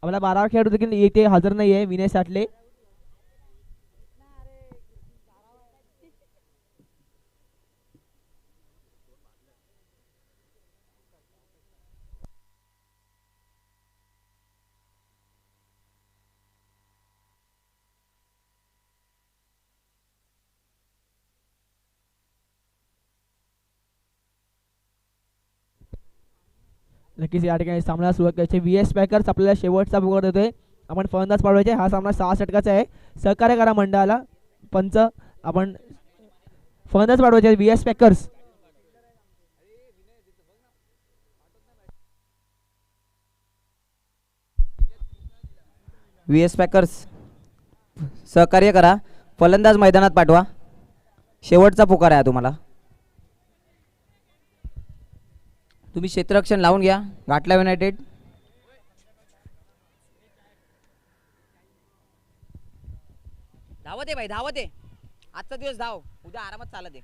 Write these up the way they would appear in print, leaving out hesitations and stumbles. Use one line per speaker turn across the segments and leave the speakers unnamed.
आपला 12 खेळाडू देखील येथे हजर नाही आहे विनय साठले. नक्कीच या ठिकाणी सामना सुरुवात करायची. VS पॅकर्स आपल्याला शेवटचा पुकार देतोय. आपण फलंदाज पाडवायचे. हा सामना 6 षटकाचा आहे. सहकार्य करा मंडळाला. पंच आपण फलंदाज पाडवायचे VS पॅकर्स.
VS पॅकर्स सहकार्य करा. फलंदाज मैदानात पाठवा. शेवटचा पुकार आहे तुम्हाला. तुम्ही क्षेत्ररक्षण लावून घ्या. घाटला युनायटेड. धावत आहे भाई, धावत आहे. आजचा दिवस धाव, उद्या आरामात चालत आहे.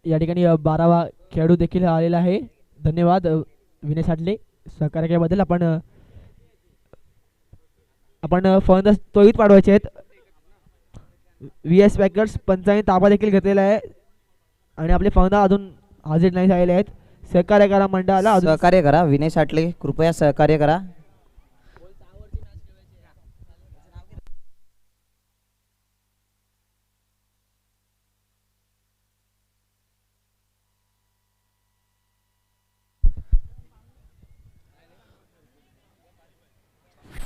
या ठिकाणी 12वा खेळाडू देखील आलेला आहे. धन्यवाद विनय साठले सहकार्य केल्याबद्दल. आपण फलंदाज तोहीत पाडवायचे आहेत. VS पॅकर्स पंचांनी ताबा देखील घेतलेला आहे आणि आपले फलंदाज अजून हजर नाही झालेले आहेत. सहकार्य करा मंडळाला.
सहकार्य करा. विनय साठले कृपया सहकार्य करा.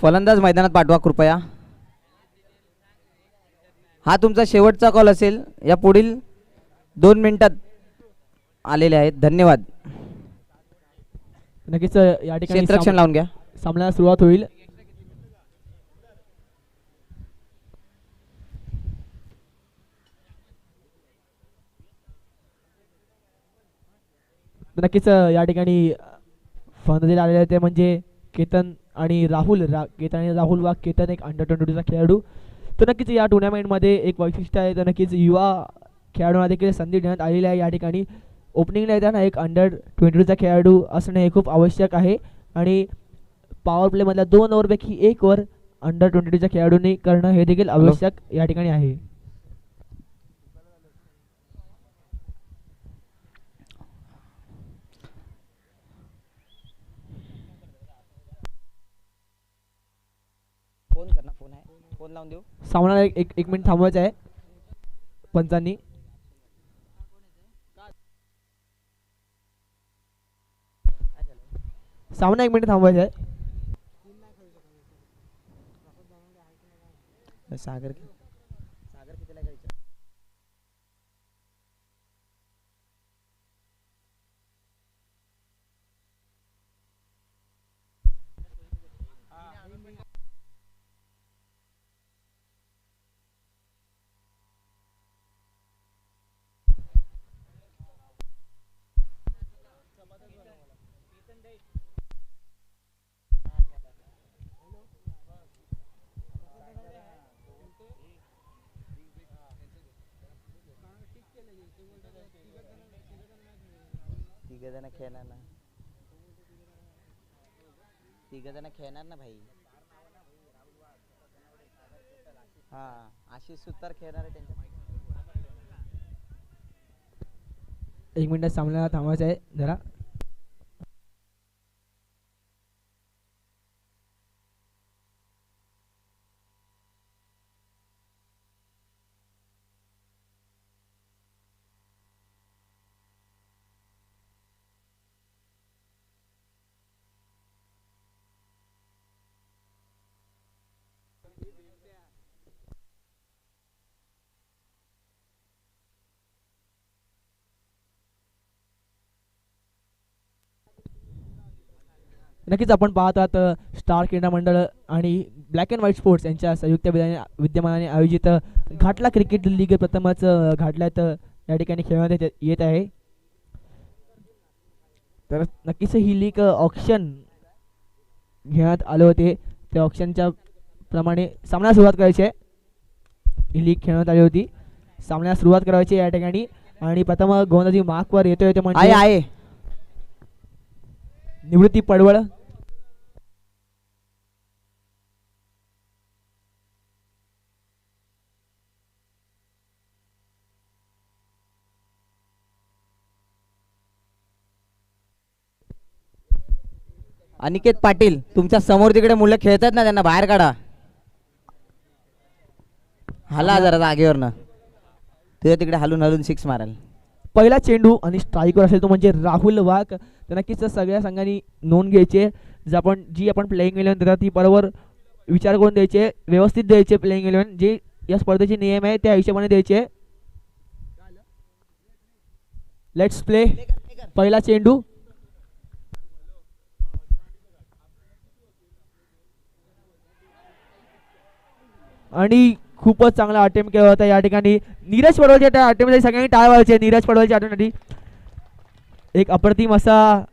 फलंदाज मैदानात पाठवा कृपया. हा तुमचा शेवटचा कॉल असेल. या पुढील 2 मिनिटात आलेले आहेत. धन्यवाद.
नक्कीच या ठिकाणी
क्षेत्ररक्षण लावून घ्या.
सामन्याला सुरुवात होईल. नक्कीच या ठिकाणी फलंदाजीला आलेले आहेत ते म्हणजे केतन आणि राहुल. केतन आणि राहुल वा केतन एक अंडर-22 चा खेळाडू. तर नक्कीच या टुर्नामेंटमध्ये एक वैशिष्ट्य आहे. तर नक्कीच युवा खेळाडूंना देखील संधी देण्यात आलेली आहे. या ठिकाणी ओपनिंगला येताना एक अंडर-22 चा खेळाडू असणे हे खूप आवश्यक आहे आणि पॉवर प्लेमधल्या 2 ओव्हरपैकी 1 ओव्हर अंडर-22 च्या खेळाडूंनी करणं हे देखील आवश्यक या ठिकाणी आहे.
फोन करना. फोन आहे. फोन लावून देऊ.
सामना एक मिनिट थांबवायचा आहे पंचांनी. सामना 1 मिनिट थांबवायचा आहे.
सागर कितीला घ्यायचं. तिघजण खेळणार ना भाई. हा आशिष सुतार खेळणार आहे त्यांच्या.
1 मिनिट सामन्याला थांबवायचं आहे जरा. नक्कीच आपण पाहत आहात स्टार क्रीडा मंडळ आणि ब्लॅक अँड व्हाईट स्पोर्ट्स यांच्या संयुक्त विद्यमानाने आयोजित घाटला क्रिकेट लीग प्रथमच घाटल्यात या ठिकाणी खेळण्यात येत आहे. तर नक्कीच ही लीग ऑक्शन घेण्यात आले होते. त्या ऑक्शनच्या प्रमाणे सामना सुरुवात करायची आहे. ही लीग खेळण्यात आली होती. सामन्याला सुरुवात करायची या ठिकाणी आणि प्रथम गोलंदाजी मार्कवर येतोय ते म्हणजे
आहे
निवृत्ती पडवळ.
अनिकेत पाटील तुमच्या समोर तिकडे मुलं खेळतात ना त्यांना बाहेर काढा. हला जरा जागेवरनं तुझ्या तिकडे हलून हलून सिक्स माराल.
पहिला चेंडू आणि स्ट्राईकवर असेल तो म्हणजे राहुल वाघ. तर नक्कीच सगळ्या संघांनी नोंद घ्यायची. जी आपण प्लेइंग इलेव्हन देतात ती बरोबर विचार करून द्यायचे, व्यवस्थित द्यायचे. प्लेइंग इलेव्हन जे या स्पर्धेचे नियम आहे त्या हिशोबाने द्यायचे. Let's play. पहिला चेंडू आणि खूपच चांगला अटेम्प्ट केला होता या ठिकाणी नीरज पडवलच्या त्या अटेम्प्टसाठी सगळ्यांनी टाळ वाजवायचे. नीरज पडवलच्या अटेम्प्टसाठी एक अप्रतिम असा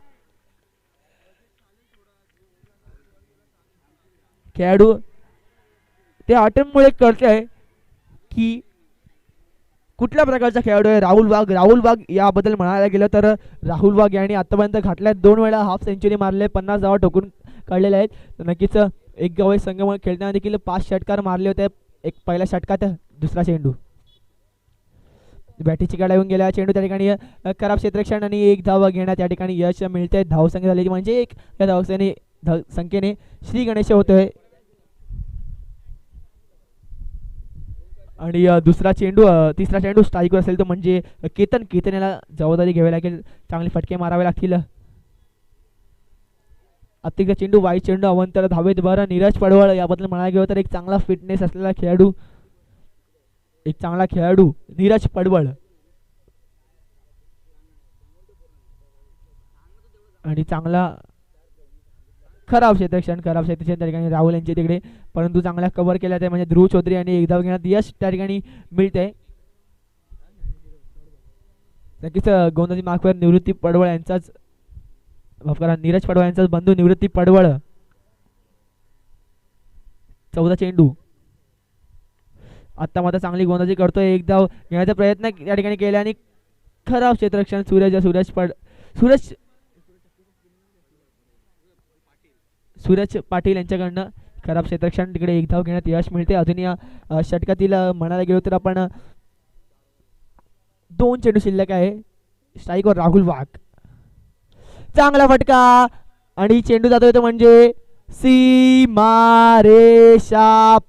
खेळाडू त्या अटेम्प्टमुळे कळतंय की कुठल्या प्रकारचा खेळाडू आहे राहुल वाघ. राहुल वाघ याबद्दल म्हणायला गेलं तर राहुल वाघ यांनी आतापर्यंत घातल्या 2 वेळा हाफ सेंचुरी मारले, 50 धावा ठोकून काढलेल्या आहेत. तर नक्कीच एक गवई संघामुळे खेळताना देखील 5 षटकार मारले होते. एक पहिल्या षटकात दुसरा चेंडू बॅटीची काढा येऊन गेला. चेंडू त्या ठिकाणी खराब क्षेत्ररक्षण आणि एक धाव घेण्यात या ठिकाणी यश मिळते. धावसंख्या झालेली म्हणजे एक या संख्येने श्री गणेश होतोय. आणि तिसरा चेंडू स्ट्राईकवर असेल तो म्हणजे केतन याला जबाबदारी घ्यावी लागेल. चांगले फटके मारावे लागतील. अतिरिक्त चेंडू वाईट चेंडू अवंतर धावेत बरं. नीरज पडवळ याबद्दल म्हणायला गेलं तर एक चांगला फिटनेस असलेला खेळाडू नीरज पडवळ. आणि चांगला खराब क्षेत्ररक्षण त्या ठिकाणी राहुल यांचे तिकडे, परंतु चांगला कव्हर केला ते म्हणजे ध्रुव चौधरी आणि एक धाव घेण्यात यश त्या ठिकाणी मिळते. नक्कीच गोलंदाजी मार्कवर निवृत्ती पडवळ यांचाच नीरज पडवळ यांचाच बंधू निवृत्ती पडवळ. 14 चेंडू आता मात्र चांगली गोलंदाजी करतोय. एक धाव घेण्याचा प्रयत्न या ठिकाणी केला आणि खराब क्षेत्ररक्षण सूरज पाटील यांच्याकडनं खराब क्षेत्ररक्षण. तिकडे एक धाव घेण्यात यश मिळते. अजून या षटकातील म्हणायला गेलो तर आपण 2 चेंडू शिल्लक आहे. स्ट्राईकवर राहुल वाघ, चांगला फटका आणि चेंडू जातोय तो म्हणजे सीमारेषा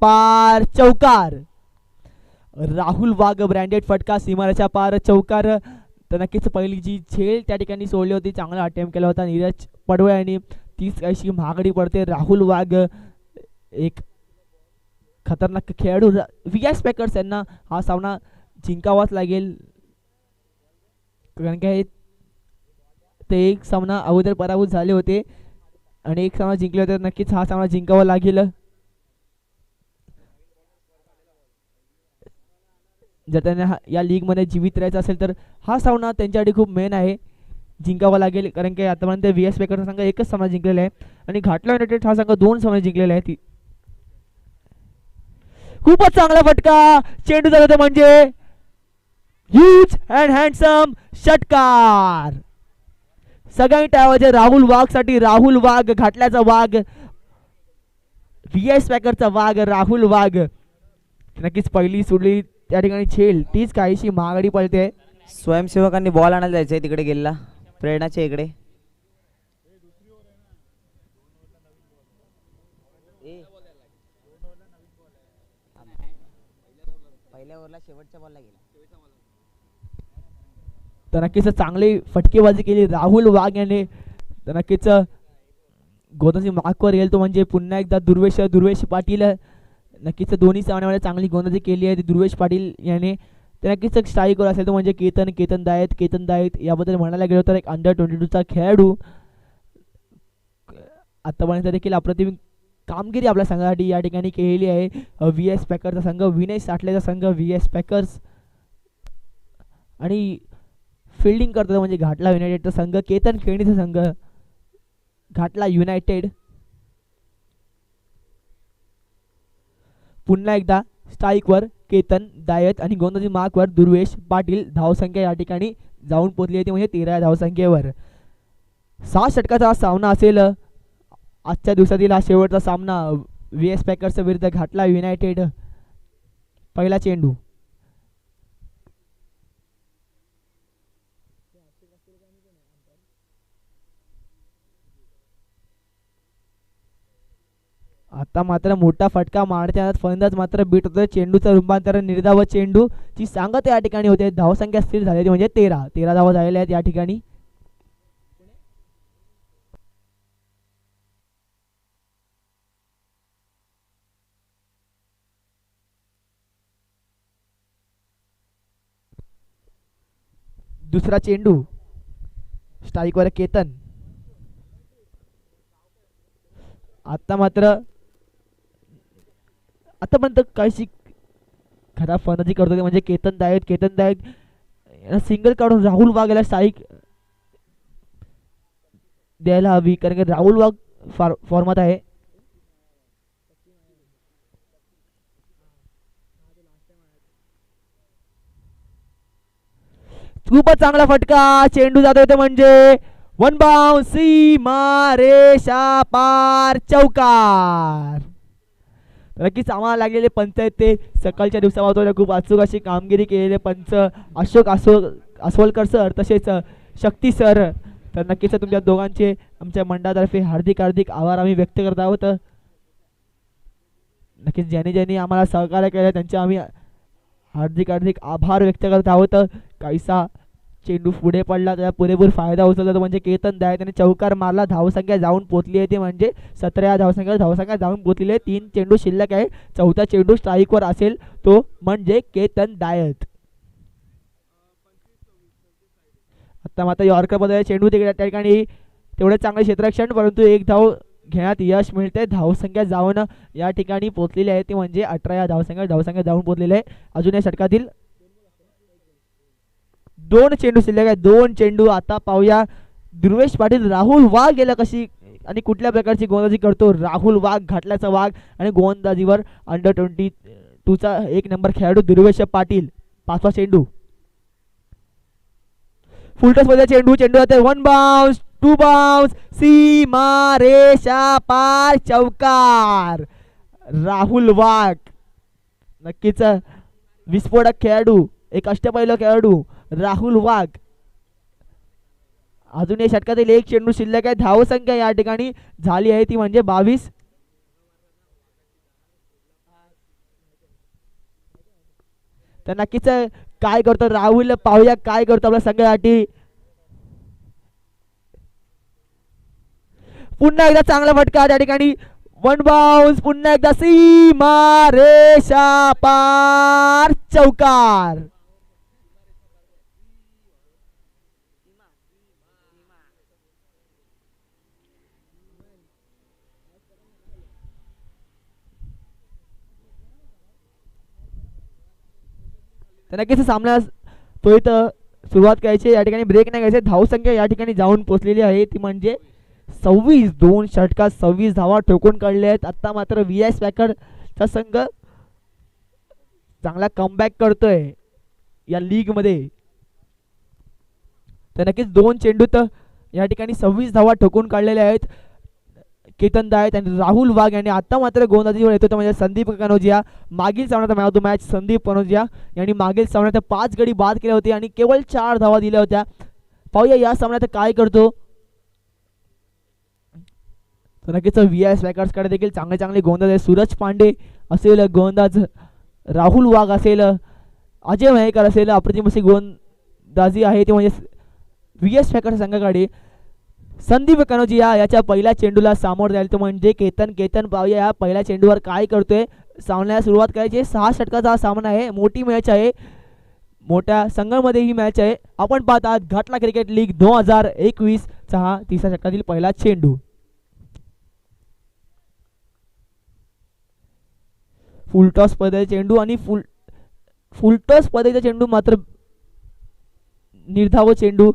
पार चौकार. राहुल वाघ ब्रँडेड फटका, सीमारेषा पार चौकार. तर नक्कीच पहिली जी झेल त्या ठिकाणी सोडली होती, चांगला अटेम्प्ट केला होता नीरज पडवळ यांनी. तीच काहीशी महागडी पडते. राहुल वाघ एक खतरनाक खेळाडू. VS पॅकर्स यांना हा सामना जिंकावाच लागेल, कारण काय ते एक सामना अगोदर पराभूत झाले होते आणि एक सामना जिंकले होते. नक्कीच हा सामना जिंकावा लागेल. जर त्यांना या लीग मध्ये जीवित राहायचं असेल तर हा सामना त्यांच्यासाठी खूप मेन आहे, जिंकावा लागेल. कारण की आतापर्यंत VS पॅकर्सचा संघ एकच सामना जिंकलेला आहे आणि घाटला युनायटेड हा संघ 2 सामने जिंकलेला आहे. खूपच चांगला फटका, चेंडू जातो म्हणजे ह्यूज अँड हँडसम षटकार. सगळ्यांनी टाळायचे राहुल वाघ साठी. राहुल वाघ, घाटल्याचा वाघ, VS पॅकरचा वाघ राहुल वाघ. नक्कीच पहिली सोडली त्या ठिकाणी झेल तीच काहीशी महागडी पडते.
स्वयंसेवकांनी बॉल आणायला जायचंय तिकडे गेला प्रेरणाच्या इकडे. पहिल्या ओव्हरला शेवटच्या बॉलला गेला.
तर नक्कीच चांगली फटकेबाजी केली राहुल वाघ याने. तर नक्कीच गोलंदाजी मार्कवर येईल तो म्हणजे पुन्हा एकदा दुर्वेश पाटील. नक्कीच दोन्ही सामन्यामध्ये चांगली गोलंदाजी केली आहे दुर्वेश पाटील याने. तर नक्कीच स्ट्राईकवर असेल तो म्हणजे केतन दायत याबद्दल म्हणायला गेलो तर एक अंडर-22चा खेळाडू. आतापर्यंत देखील अप्रतिम कामगिरी आपल्या संघासाठी या ठिकाणी केलेली आहे. VS पॅकरचा संघ, विनय साठलेचा संघ VS पॅकर्स आणि फिल्डिंग करतो म्हणजे घाटला युनायटेडचा संघ, केतन खेळणीचा संघ घाटला युनायटेड. पुन्हा एकदा स्ट्राईकवर केतन दायत आणि गोलंदाजी मार्कवर दुर्वेश पाटील. धावसंख्या या ठिकाणी जाऊन पोहोचली आहे ती म्हणजे 13 धावसंख्येवर. 6 षटकाचा हा सामना असेल. आजच्या दिवसातील हा शेवटचा सामना VS पॅकर्स विरुद्ध घाटला युनायटेड. पहिला चेंडू आता मात्र मोठा फटका मारण्यात फलंदाज मात्र बीट होतोय. चेंडूचं रूपांतरण निर्धाव चेंडू ची सांगत या ठिकाणी होते. धावसंख्या स्थिर झाली म्हणजे 13 धावा झालेल्या आहेत या ठिकाणी. दुसरा चेंडू स्ट्राईकवर केतन. आता मात्र आतापर्यंत काहीशी खराब फलंदाजी करतो ते म्हणजे केतन दायत सिंगल काढून राहुल वाघ याला स्ट्राईक द्यायला हवी, कारण की राहुल वाघ फॉर्मात आहे. खूपच चांगला फटका. चेंडू जातो होते म्हणजे वन बाउंस सीमा रेषा पार चौकार. नक्कीच आम्हाला लागलेले पंच आहेत ते सकाळच्या दिवसापासून खूप अचूक अशी कामगिरी केलेले पंच अशोक अस्वलकर सर तसेच शक्ती सर. तर नक्कीच तुमच्या दोघांचे आमच्या मंडळातर्फे हार्दिक आभार आम्ही व्यक्त करत आहोत. नक्कीच ज्यांनी आम्हाला सहकार्य केलं त्यांचे आम्ही हार्दिक आभार व्यक्त करत आहोत. काहीसा चेंडू पुढे पडला त्याला पुरेपूर फायदा उचलला तो म्हणजे केतन दाय. त्याने चौकार मारला. धावसंख्या जाऊन पोचली आहे ते म्हणजे 17 धावसंख्या जाऊन पोचलेली आहे. 3 चेंडू शिल्लक आहे. चौथा चेंडू स्ट्राईकवर असेल तो म्हणजे केतन दायत. आता मात्र यॉर्कर बदल चेंडू त्या ठिकाणी तेवढे चांगले क्षेत्ररक्षण परंतु एक धाव घेण्यात यश मिळते. धावसंख्या जाऊन या ठिकाणी पोचलेली आहे ती म्हणजे 18 धावसंख्या जाऊन पोचलेली आहे. अजून या षटकातील 2 चेंडू शिल्लक आहे. 2 चेंडू. आता पाहूया दुर्वेश पाटील राहुल वाघ गेला कशी आणि कुठल्या प्रकारची गोलंदाजी करतो. राहुल वाघ घाटल्याचा वाघ आणि गोलंदाजीवर अंडर-22 चा 1 नंबर खेळाडू दुर्वेश पाटील. 5वा चेंडू फुलटॉस मध्ये चेंडू जाते 1 बाउंस 2 बाउंस सीमा रेषा पार चौकार. राहुल वाघ नक्कीच विस्फोटक खेळाडू, एक अष्टपैलू खेळाडू राहुल वाघ. अजून या षटकातील 1 चेंडू शिल्लक आहे. धावसंख्या या ठिकाणी झाली आहे ती म्हणजे 22. तर नक्कीच काय करतो राहुल पाहूया काय करतो आपल्या संघासाठी. पुन्हा एकदा चांगला फटका त्या ठिकाणी 1 बाउंस. पुन्हा एकदा सीमा रेषा पार चौकार. तर नक्कीच सामन्यास तो इथं सुरुवात करायची या ठिकाणी ब्रेक नाही घ्यायचे. धावसंख्या या ठिकाणी जाऊन पोचलेली आहे ती म्हणजे 26. 2 षटकात 26 धावा ठोकून काढल्या आहेत. आता मात्र VS पॅकरचा संघ चांगला कमबॅक करतोय या लीग मध्ये. तर नक्कीच 2 चेंडूत या ठिकाणी 26 धावा ठोकून काढलेल्या आहेत केतन दायत आणि राहुल वाघ यांनी. आता मात्र गोलंदाजीवर येतो म्हणजे संदीप कनोजिया. मागील सामन्यात man of the match Sandeep Kanojia यांनी मागील सामन्यात 5 गडी बाद केले होते आणि केवळ 4 धावा दिल्या होत्या. पाहूया या सामन्यात काय करतो. तर नक्कीच VS पॅकर्स कडे देखील चांगले गोलंदाज आहे. सूरज पांडे असेल गोलंदाज, राहुल वाघ असेल, अजय महेकर असेल, अप्रतिम अशी गोलंदाजी आहे ते म्हणजे VS पॅकर्स संघाकडे. संदीप कनोजिया याच्या पहिल्या चेंडूला सामोरं जाईल तो म्हणजे केतन. पाहूया या पहिल्या चेंडूवर काय करतोय. सामन्याला सुरुवात करायची. 6 षटकाचा हा सामना आहे. मोठी मॅच आहे. मोठ्या संघामध्ये ही मॅच आहे. आपण पाहत आहात घाटला क्रिकेट लीग 2021 चा हा 3ऱ्या षटकातील पहिला चेंडू. फुलटॉस पद्धतीचा चेंडू आणि फुलटॉस पद्धतीचा चेंडू मात्र निर्धाव चेंडू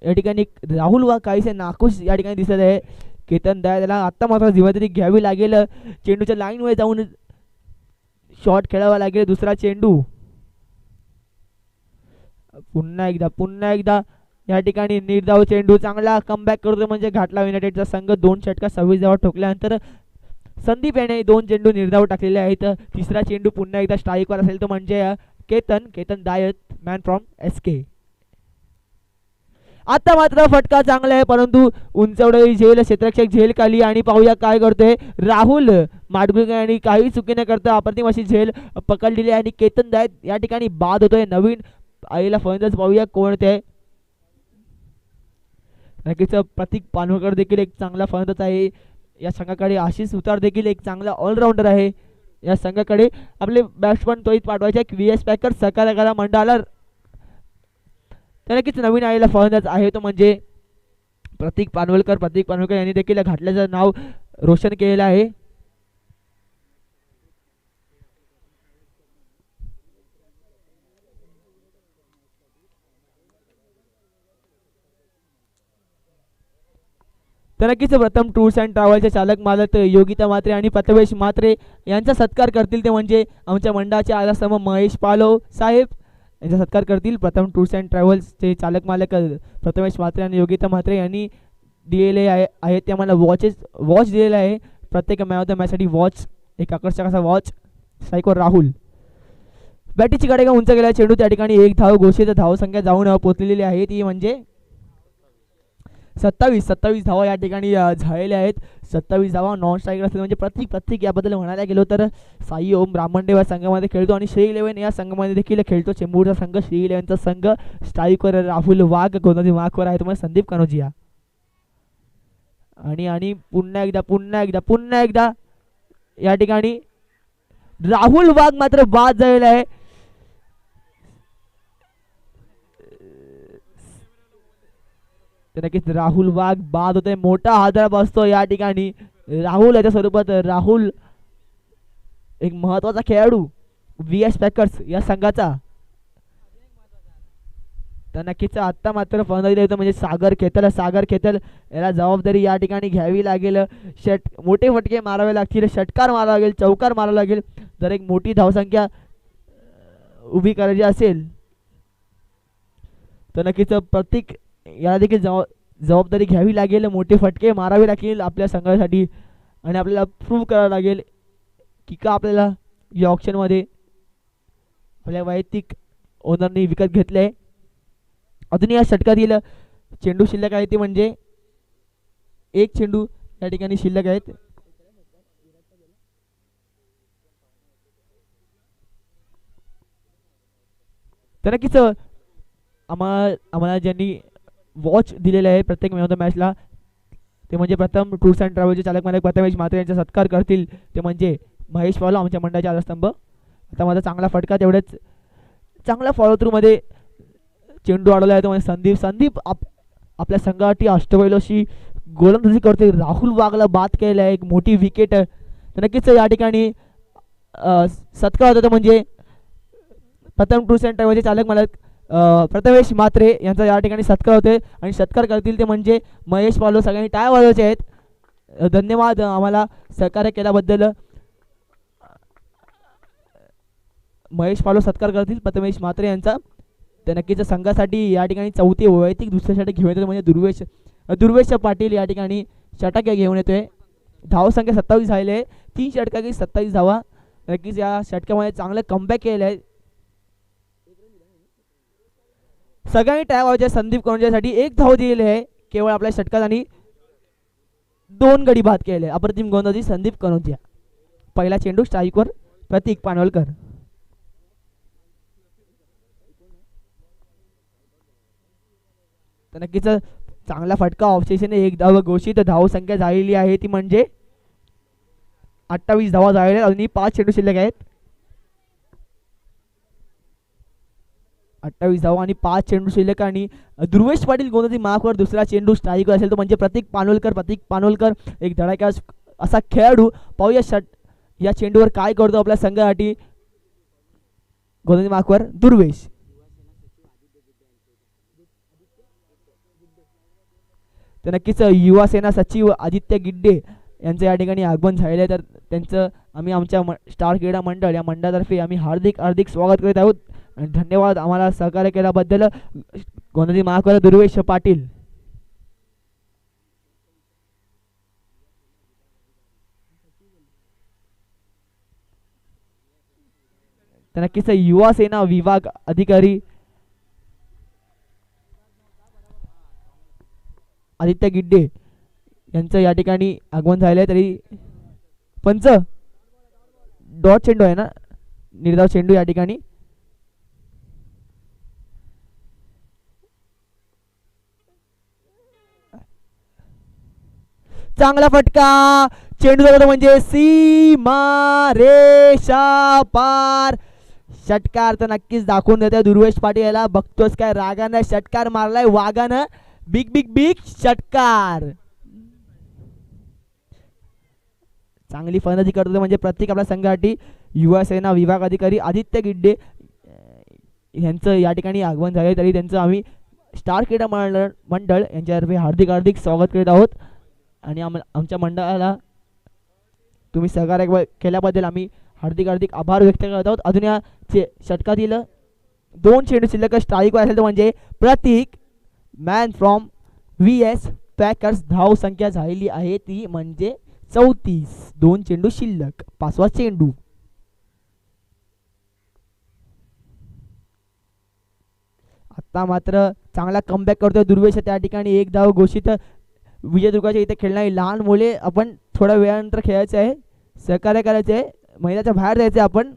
या ठिकाणी. राहुल वाघ काहीसे नाखुश या ठिकाणी दिसत आहे. केतन दाय त्याला आता मात्र जिम्मेदारी घ्यावी लागेल. चेंडूच्या लाईनवर जाऊन शॉट खेळावा लागेल. दुसरा चेंडू पुन्हा एकदा या ठिकाणी निर्धाव चेंडू. चांगला कमबॅक करतो म्हणजे घाटला युनायटेडचा संघ. 2 षटका 26 धावा ठोकल्यानंतर संदीप याने 2 चेंडू निर्धाव टाकलेले आहेत. तिसरा चेंडू पुन्हा एकदा स्ट्राईकवर असेल तो म्हणजे केतन दायत, मॅन फ्रॉम SK. आता मात्र फटका चांगला आहे परंतु उंचवलेली झेल, क्षेत्ररक्षक झेल खाली आणि पाहूया काय करतोय राहुल माडगुळकर यांनी. काही चुकी न करता अप्रतिम अशी झेल पकडलेली आहे आणि केतन दायत या ठिकाणी बाद होतोय. नवीन आईला फलंदाज पाहूया कोण ते. नक्कीच प्रतीक पानवळकर देखील एक चांगला फलंदाज आहे या संघाकडे. आशिष सुतार देखील एक चांगला ऑलराऊंडर आहे या संघाकडे. आपले बॅट्समन त्वरित पाठवायचे VS पॅकर सकाराला मंडळाला. तर नक्कीच नवीन आलेला फलंदाज आहे तो म्हणजे प्रतीक पानवळकर यांनी देखील घाटल्याचं नाव रोशन केलेलं आहे. तर नक्कीच प्रथम टूर्स अँड ट्रॅव्हलचे चालक मालक योगिता म्हात्रे आणि प्रथमेश म्हात्रे यांचा सत्कार करतील ते म्हणजे आमच्या मंडळाचे आधारस्तंभ महेश पालव साहेब यांचा सत्कार करतील. प्रथम टूर्स अँड ट्रॅव्हल्सचे चालक मालक प्रथमेश म्हात्रे आणि योगिता म्हात्रे यांनी दिलेले आहेत ते आम्हाला वॉच दिलेला आहे. प्रत्येक मॅचसाठी वॉच, एक आकर्षक असा वॉच. स्ट्राईकवर राहुल. बॅटीची गाडी उंच गेला चेंडू त्या ठिकाणी 1 धाव घोषित. धावसंख्या जाऊन पोचलेली आहे ती म्हणजे 27 धावा या ठिकाणी झालेल्या आहेत. 27 धावा नॉन स्ट्रायकर असतील म्हणजे प्रत्येक याबद्दल म्हणायला गेलो तर साई ओम ब्राह्मणदेव या संघामध्ये खेळतो आणि श्री 11 या संघामध्ये देखील खेळतो. चेंबूरचा संघ, श्री 11चा संघ. स्ट्राईकवर राहुल वाघ, गोलंदाजी मार्कवर आहे तुम्हाला संदीप कनोजिया. आणि पुन्हा एकदा या ठिकाणी राहुल वाघ मात्र बाद झालेला आहे. नक्कीच राहुल वाघ बाद होते. मोठा हादरा बसतो या ठिकाणी राहुल याच्या स्वरूपात. राहुल एक महत्वाचा खेळाडू VS पॅकर्स या संघाचा. तर नक्कीच आता मात्र फलंदाजी येतो म्हणजे सागर खेतल याला जबाबदारी या ठिकाणी घ्यावी लागेल. मोठे फटके मारावे लागतील, षटकार मारावा लागेल, चौकार मारावा लागेल जर एक मोठी धावसंख्या उभी करायची असेल तर नक्कीच प्रत्येक याला देखील जबाबदारी घ्यावी लागेल. मोठे फटके मारावे लागतील आपल्या संघासाठी आणि आपल्याला प्रूव्ह करावं लागेल की का आपल्याला या ऑप्शनमध्ये आपल्या वैयक्तिक ओनरनी विकत घेतले आहे. अजून या षटकातील चेंडू शिल्लक आहे ते म्हणजे 1 चेंडू या ठिकाणी शिल्लक आहेत. तर नक्कीच आम्हाला ज्यांनी वॉच दिलेला आहे प्रत्येक मॅचला ते म्हणजे प्रथम टूर्स अँड ट्रॅव्हलचे चालक मालक प्रथमेश म्हात्रे यांचा सत्कार करतील ते म्हणजे महेश पावला आमच्या मंडळाचे आधारस्तंभ. आता माझा चांगला फटका तेवढेच चांगला फॉलो थ्रूमध्ये चेंडू अडवला आहे तो म्हणजे संदीप आपल्या संघासाठी अष्टपैलुशी गोलंदाजी करते. राहुल वाघला बाद केलेला आहे, एक मोठी विकेट. तर नक्कीच या ठिकाणी सत्कार होता म्हणजे प्रथम टूर्स अँड ट्रॅव्हलचे चालक मालक प्रथमेश म्हात्रे यांचा या ठिकाणी सत्कार होते आणि सत्कार करतील ते म्हणजे महेश पालव. सगळ्यांनी टाळ्या वाजवायचे आहेत. धन्यवाद आम्हाला सहकार्य केल्याबद्दल. महेश पालव सत्कार करतील प्रथमेश म्हात्रे यांचा. तर नक्कीच संघासाठी या ठिकाणी चौथी वैयक्तिक दुसऱ्या षटक घेऊन येतो म्हणजे दुर्वेश पाटील या ठिकाणी षटक घेऊन येतोय. धावसंख्या 27 झालेली आहे. 3 षटकांची 27 धावा. नक्कीच या षटकामध्ये चांगलं कमबॅक केलेलं आहे. सगळ्यांनी टाळ्या वाजवायच्या संदीप कनोजियासाठी. 1 धाव दिलेली आहे केवळ आपल्या षटकात आणि 2 गडी बाद केले. अप्रतिम गोलंदाजी संदीप कनोजिया. पहिला चेंडू स्ट्राईकवर प्रतीक पानवळकर. तर नक्कीच चांगला फटका ऑफसेशनने 1 धाव घोषित. धावसंख्या झालेली आहे ती म्हणजे 28 धावा झालेल्या आणि 5 चेंडू शिल्लक आहेत. 28 धावा आणि 5 चेंडू शिल्लक आणि दुर्वेश पाटील गोलंदाजी मार्कवर. दुसरा चेंडू स्ट्राईकवर असेल तो म्हणजे प्रतीक पानवळकर एक धडाक्या असा खेळाडू. पाहूया या चेंडूवर काय करतो आपल्या संघासाठी. गोलंदाजी मार्कवर दुर्वेश. तर नक्कीच युवा सेना सचिव आदित्य गिड्डे यांचं या ठिकाणी आगमन झालेलं आहे. तर त्यांचं आम्ही आमच्या स्टार क्रीडा मंडळ या मंडळातर्फे आम्ही हार्दिक हार्दिक स्वागत करीत आहोत आणि धन्यवाद आम्हाला सहकार्य केल्याबद्दल गोंधळी महाकौर दुर्वेश पाटील. तर नक्कीच युवा सेना विभाग अधिकारी आदित्य गिड्डे यांचं या ठिकाणी आगमन झालं आहे. तरी पंच डॉट चेंडू आहे ना, निर्धाव चेंडू या ठिकाणी. चांगला फटका, चेंडू जातो म्हणजे सीमा रेषा पार. षटकार तर नक्कीच दाखवून देतोय दुर्वेश पाटील याला. बघतोस काय रागानं षटकार मारलाय वागानं. बिग बिग बिग षटकार. चांगली फलंदाजी करतो म्हणजे प्रत्येक आपल्या संघासाठी युवा सेना विभाग अधिकारी आदित्य गिड्डे यांचं या ठिकाणी आगमन झाले. तरी त्यांचं आम्ही स्टार क्रीडा मंडळ यांच्यातर्फे हार्दिक हार्दिक स्वागत करीत आहोत आणि आमच्या मंडळाला तुम्ही सहकार्य केल्याबद्दल आम्ही हार्दिक हार्दिक आभार व्यक्त करत आहोत. अजून या षटकातील 2 चेंडू शिल्लक स्ट्राईकवर असेल तर म्हणजे प्रतीक मॅन फ्रॉम VS पॅकर्स. धाव संख्या झालेली आहे ती म्हणजे 34. 2 चेंडू शिल्लक, 5वा चेंडू. आता मात्र चांगला कमबॅक करतोय दुर्वेश. त्या ठिकाणी 1 धाव घोषित. विजयदुर्गाच्या इथे खेळणारी लहान मुले आपण थोड्या वेळानंतर खेळायचे आहे, सहकार्य करायचे आहे, मैदानाच्या बाहेर जायचे आपण.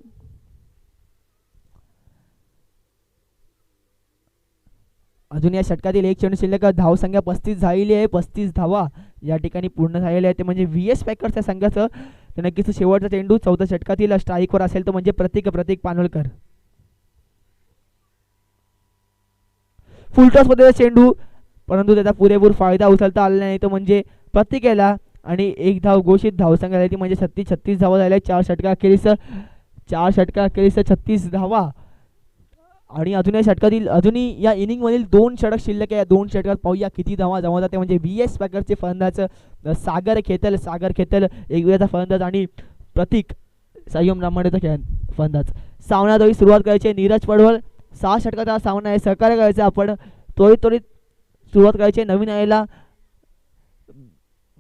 अजून या षटकातील 1 चेंडू शिल्लक. धाव संख्या 35 झालेली आहे. 35 धावा या ठिकाणी पूर्ण झालेल्या आहेत. ते म्हणजे VS पॅकर्स या संघाचं. तर नक्कीच शेवटचा चेंडू 4थ्या षटकातील स्ट्राईकवर असेल तर म्हणजे प्रतीक पानोळकर. फुलटॉस मध्ये चेंडू, परंतु त्याचा पुरेपूर फायदा उचलता आला नाही. तो म्हणजे प्रतीक याला आणि 1 धाव घोषित. धावसंख्या झाली ती म्हणजे 36 धावा झाल्या. 4 षटकाखेरीस 36 धावा. आणि अजून या षटकातील अजूनही या इनिंग मधील 2 षटक शिल्लक आहे. या 2 षटकात पाहूया किती धावा जमवतात ते म्हणजे VS पॅकर्सचे फलंदाज सागर खेतल एक वेळाचा फलंदाज आणि प्रतीक संयम रामडेचा फलंदाज. सामन्यात सुरुवात करायची. नीरज पडवळ 6 षटकाचा सामना आहे, सहकार्य करायचं आपण. त्वरित सुरुवात करायची. नवीन यायला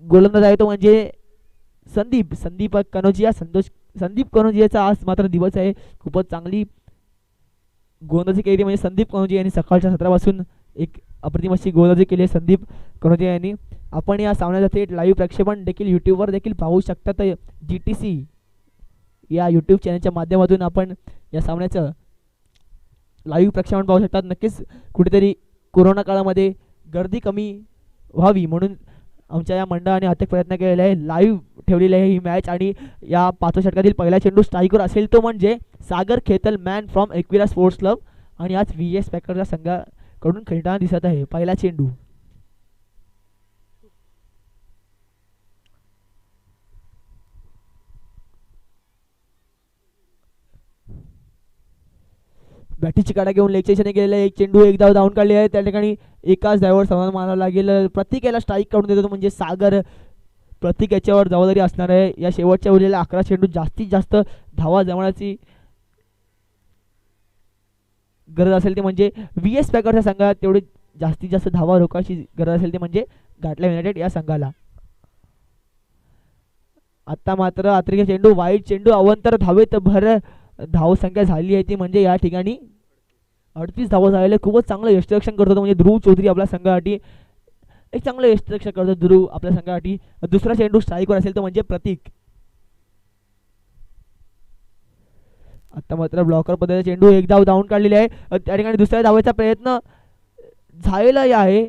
गोलंदाज आहे तो म्हणजे संदीप कनोजियाचा आज मात्र दिवस आहे. खूपच चांगली गोलंदाजी केली म्हणजे संदीप कनोजिया यांनी. सकाळच्या सत्रापासून एक अप्रतिम अशी गोलंदाजी केली आहे संदीप कनोजिया यांनी. आपण या सामन्याचं थेट लाईव्ह प्रक्षेपण देखील यूट्यूबवर देखील पाहू शकता. तर GTC या यूट्यूब चॅनलच्या माध्यमातून आपण या सामन्याचं लाईव्ह प्रक्षेपण पाहू शकतात. नक्कीच कुठेतरी कोरोना काळामध्ये गर्दी कमी व्हावी म्हणून आमच्या या मंडळाने अथक प्रयत्न केलेला आहे. लाईव्ह ठेवलेली आहे ही मॅच. आणि या 5व्या षटकातील पहिला चेंडू स्ट्राईकवर असेल तो म्हणजे Sagar Khetal man from Ekvira sports club आणि आज VS पॅकर्सच्या संघाकडून खेळताना दिसत आहे. पहिला चेंडू. बॅटीची काढा घेऊन लेगच्या गेलेला 1 चेंडू 1 धाव धावून काढली आहे. त्या ठिकाणी एकाच धावावर समाधान मानावं लागेल. प्रतीक याला स्ट्राईक काढून देतो म्हणजे सागर. प्रतीक याच्यावर जबाबदारी असणार आहे. या शेवटच्या उरलेल्या 11 चेंडू जास्तीत जास्त धावा जमवण्याची गरज असेल ते म्हणजे VS पॅकर्सच्या संघात तेवढी जास्तीत जास्त धावा रोखायची गरज असेल ते म्हणजे घाटला युनायटेड या संघाला. आता मात्र अतिरिक्त चेंडू, वाईट चेंडू, अवंतर धावेत भर. धाव संख्या झाली आहे ती म्हणजे या ठिकाणी 38 धावा झालेल्या. खूपच चांगलं यष्टिरक्षण करतो म्हणजे ध्रुव चौधरी आपल्या संघासाठी. एक चांगलं यष्टिरक्षण करतो ध्रुव आपल्या संघासाठी. दुसरा चेंडू स्ट्राईकवर असेल तर म्हणजे प्रतीक. आता मात्र ब्लॉकर पद्धतीचा चेंडू 1 धाव धावून काढलेली आहे. त्या ठिकाणी दुसऱ्या धावेचा प्रयत्न झालेला आहे.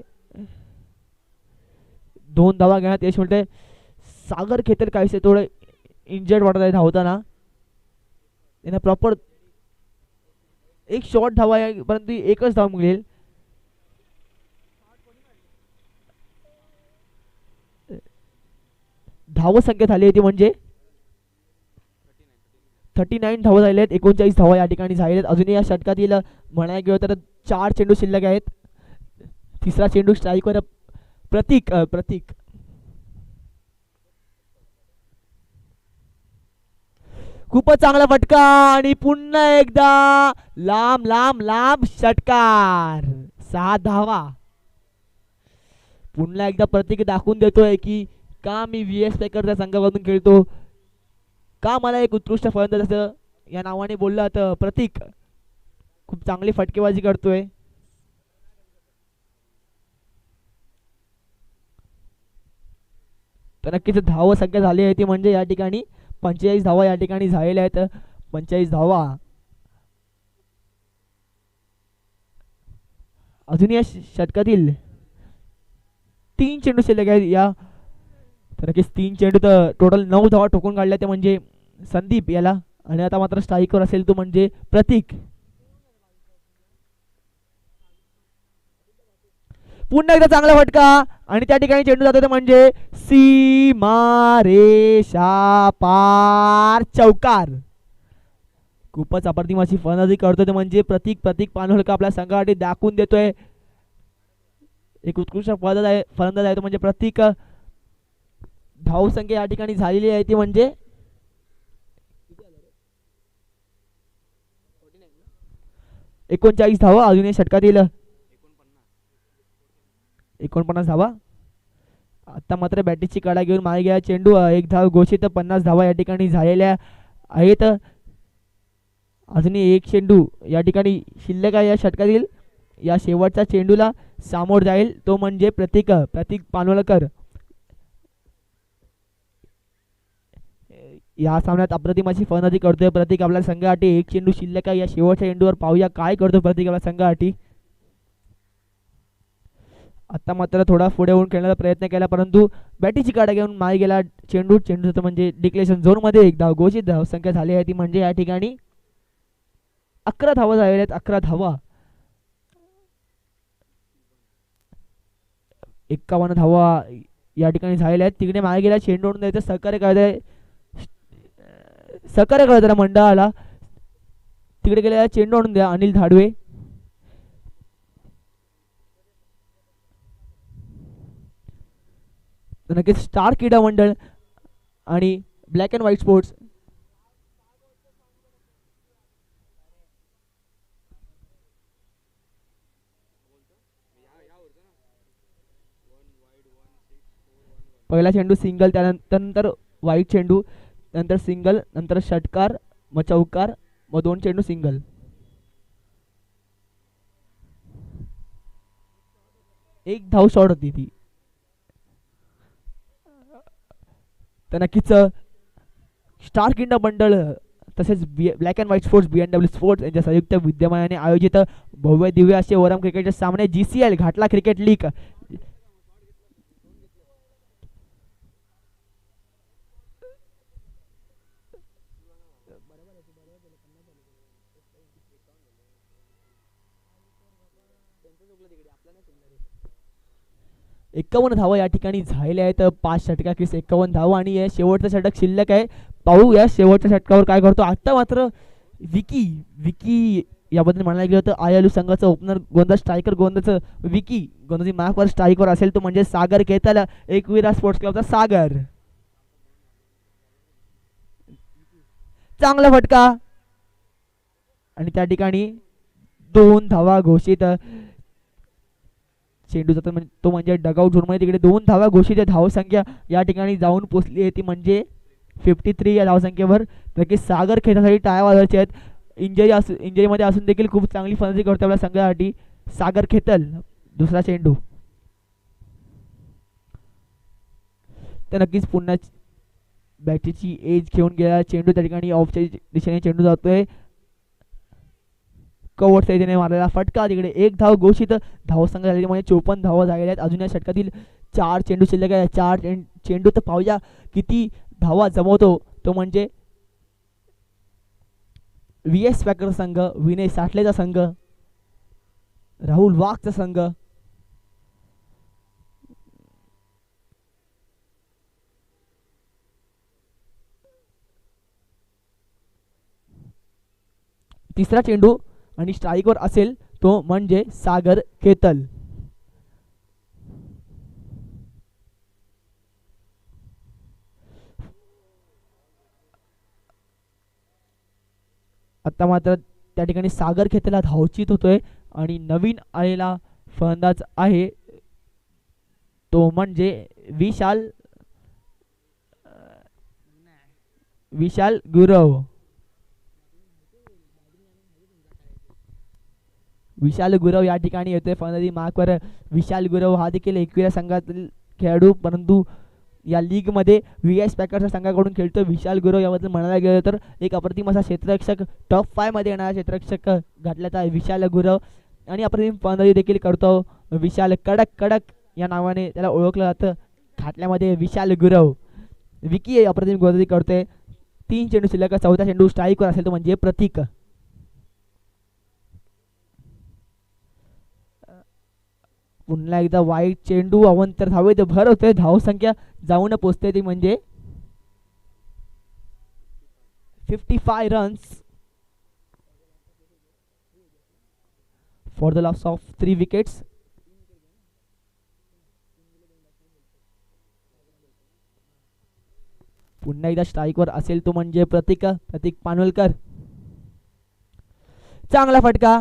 2 धावा घेण्यात यश मिळते. सागर खेतर काहीसे थोडं इंजर्ड वाटत आहे धावताना. त्यांना प्रॉपर एक शॉट धावा आहे परंतु एकच धाव मिळेल. धाव संख्या झाली होती म्हणजे 39 धावा झालेल्या आहेत. 39 धावा या ठिकाणी झालेल्या आहेत. अजूनही या षटकातील म्हणायला गेलो तर 4 चेंडू शिल्लक आहेत. तिसरा चेंडू स्ट्राईकवर प्रतीक खूपच चांगला फटका आणि पुन्हा एकदा लांब लांब लांब षटकार. 6 धावा. पुन्हा एकदा प्रतीक दाखवून देतोय की का मी व्हीएस पॅकरच्या संघामधून खेळतो, का मला एक उत्कृष्ट फलंदाज असं या नावाने बोललं तर प्रतीक खूप चांगली फटकेबाजी करतोय. तर नक्कीच धाव संख्या झाली आहे ती म्हणजे या ठिकाणी 45 धावा या ठिकाणी झालेल्या आहेत. 45 धावा. अजून या षटकातील 3 चेंडू शिल्लक आहेत या. तर नक्कीच 3 चेंडू तर टोटल 9 धावा ठोकून काढल्या ते म्हणजे संदीप याला. आणि आता मात्र स्ट्राईकवर असेल तो म्हणजे प्रतीक. पुन्हा एकदा चांगला फटका आणि त्या ठिकाणी चेंडू जातो ते म्हणजे सीमा रेषा पार चौकार. खूपच अप्रतिम अशी फलंदाजी करतोय ते म्हणजे प्रतीक पानोळकर आपल्या संघासाठी दाखवून देतोय एक उत्कृष्ट फलंदाज आहे तो म्हणजे प्रतीक. धाव संख्या या ठिकाणी झालेली आहे ती म्हणजे 39 धावा. अजून या षटकातील 49 धावा. आता मात्र बॅटिंगची कडा घेऊन मागे गेला चेंडू. 1 धाव घोषित. 50 धावा या ठिकाणी झालेल्या आहेत. अजून एक चेंडू या ठिकाणी शिल्लक आहे या षटकातील. या शेवटच्या चेंडूला सामोर जाईल तो म्हणजे प्रतीक पानोळकर. या सामन्यात अप्रतिम अशी फलंदाजी करतोय प्रतीक आपल्या संघासाठी. एक चेंडू शिल्लक आहे या शेवटच्या चेंडूवर. पाहूया काय करतो प्रतीक आपल्या संघासाठी. आता मात्र थोडा पुढे होऊन खेळण्याचा प्रयत्न केला परंतु बॅटीची काढा घेऊन मागे गेला चेंडू म्हणजे डिक्लेरेशन झोन मध्ये 1 धाव घोषित. धाव संख्या झाली आहे ती म्हणजे या ठिकाणी 11 धावा झालेल्या आहेत. 11 धावा. 51 धावा या ठिकाणी झालेल्या आहेत. तिकडे मागे गेला चेंडू ओढून द्यायचं सहकार्य करत मंडळाला. तिकडे गेलेला चेंडू ओढून द्या अनिल धाडवे. नक्कीच स्टार क्रीडा मंडळ आणि ब्लॅक अँड व्हाईट स्पोर्ट्स पहिला चेंडू सिंगल, त्यानंतर वाईट चेंडू, नंतर सिंगल, नंतर षटकार, मग चौकार, मग 2 चेंडू सिंगल. एक धाव शॉर्ट होती ती. तर नक्कीच स्टार किंडा मंडळ तसेच black and white sports BMW sports यांच्या संयुक्त विद्यमानाने आयोजित भव्य दिव्य असे ओरम क्रिकेटचे सामने GCL घाटला क्रिकेट लीग एकावन्न धावा या ठिकाणी झालेल्या आहेत. 5 षटकाखेरीज 51 धावा आणि हे शेवटचं षटक शिल्लक आहे. पाहू या शेवटच्या षटकावर काय करतो. आता मात्र विकी याबद्दल म्हणायला गेलं तर आयालू संघाचं ओपनर गोंदाज स्ट्रायकर गोंदाचं विकी गोंदाजी मार्कवर स्ट्राईकवर असेल तो म्हणजे सागर केतल एकविरा स्पोर्ट्स क्लबचा सागर. चांगला फटका आणि त्या ठिकाणी 2 धावा घोषित. चेंडू जातो तो म्हणजे डगआउट झोन मध्ये. तिकडे 2 धावा घोषित. धाव संख्या या ठिकाणी जाऊन पोचली आहे ती म्हणजे 53 या धावसंख्येवर. नक्की सागर खेळण्यासाठी टाळ्या वाजवायच्या आहेत. इंजरीमध्ये असून देखील खूप चांगली फलंदाजी करतो आपल्या संघासाठी सागर खेतल. दुसरा चेंडू तर नक्कीच पुन्हा बॅटीची एज घेऊन गेला चेंडू. त्या ठिकाणी ऑफच्या दिशेने चेंडू जातोय. कव्हर साईडने मारलेला फटका. तिकडे 1 धाव घोषित. धावसंख्या झालेली म्हणजे 54 धावा झालेल्या आहेत. अजून या षटकातील 4 चेंडू शिल्लक आहे. 4 चेंडू तर पाहूया किती धावा जमवतो तो म्हणजे VS पॅकर संघ, विनय साठलेचा संघ, राहुल वाघचा संघ. तिसरा चेंडू आणि स्ट्राईकवर असेल तो म्हणजे सागर केतल. आता मात्र त्या ठिकाणी सागर खेतेला धावचीत होतोय आणि नवीन आलेला फलंदाज आहे तो म्हणजे विशाल विशाल गुरव. विशाल गुरव या ठिकाणी येतोय फलंदाजी मार्कवर. विशाल गुरव हा देखील एकविरा संघातील खेळाडू, परंतु या लीग मध्ये VS पॅकर्सच्या संघाकडून खेळतो. विशाल गुरव याबद्दल म्हणायला गेलं तर एक अप्रतिम असा क्षेत्ररक्षक, टॉप 5 मध्ये येणारा क्षेत्ररक्षक घातल्याचा आहे विशाल गुरव आणि अप्रतिम फलंदाजी देखील करतो. विशाल कडक कडक या नावाने त्याला ओळखलं जातं घातल्यामध्ये विशाल गुरव. विकी अप्रतिम गोलंदाजी करतोय. 3 चेंडू शिल्लक, चौथा चेंडू स्ट्राईकवर असेल तो म्हणजे प्रतीक. पुन्हा एकदा वाईट चेंडू, अवंतर धावेत भर होते, धाव संख्या जाऊन पोचते ती म्हणजे 55 runs for the loss of 3 wickets. पुन्हा एकदा स्ट्राईकवर असेल तो म्हणजे प्रतीक पानवलकर. चांगला फटका,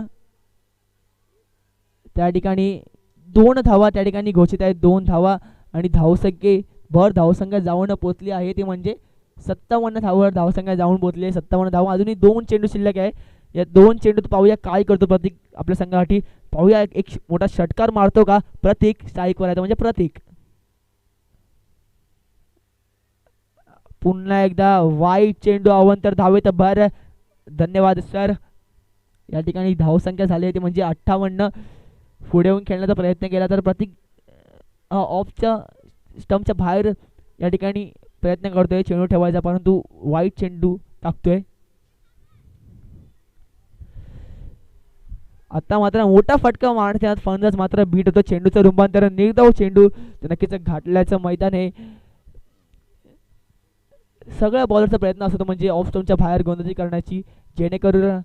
त्या ठिकाणी 2 धावा त्या ठिकाणी घोषित आहेत. 2 धावा आणि धावसंख्ये भर धावसंख्या जाऊन पोचली आहे ती म्हणजे 57 धावावर धावसंख्या जाऊन पोचली आहे. 57 धावा, अजूनही 2 चेंडू शिल्लक आहे. या 2 चेंडूत पाहूया काय करतो प्रतीक आपल्या संघासाठी. पाहूया एक मोठा षटकार मारतो का प्रतीक. स्ट्राईकवर आहे म्हणजे प्रतीक. पुन्हा एकदा वाईट चेंडू, अवंतर धावेत भर. धन्यवाद सर. या ठिकाणी धावसंख्या झाली आहे ती म्हणजे 58. पुढे येऊन खेळण्याचा प्रयत्न केला तर प्रतीक ऑफच्या स्टंपच्या बाहेर या ठिकाणी प्रयत्न करतोय चेंडू ठेवायचा, परंतु वाईट चेंडू टाकतोय. आता मात्र मोठा फटका मारण्यात फलंदाज मात्र बीट होतो. चेंडूचं रूपांतर निर्धाव चेंडू नक्कीच घातल्याचं मैदान आहे. सगळ्या बॉलरचा प्रयत्न असतो म्हणजे ऑफ स्टंपच्या बाहेर गोलंदाजी करण्याची, जेणेकरून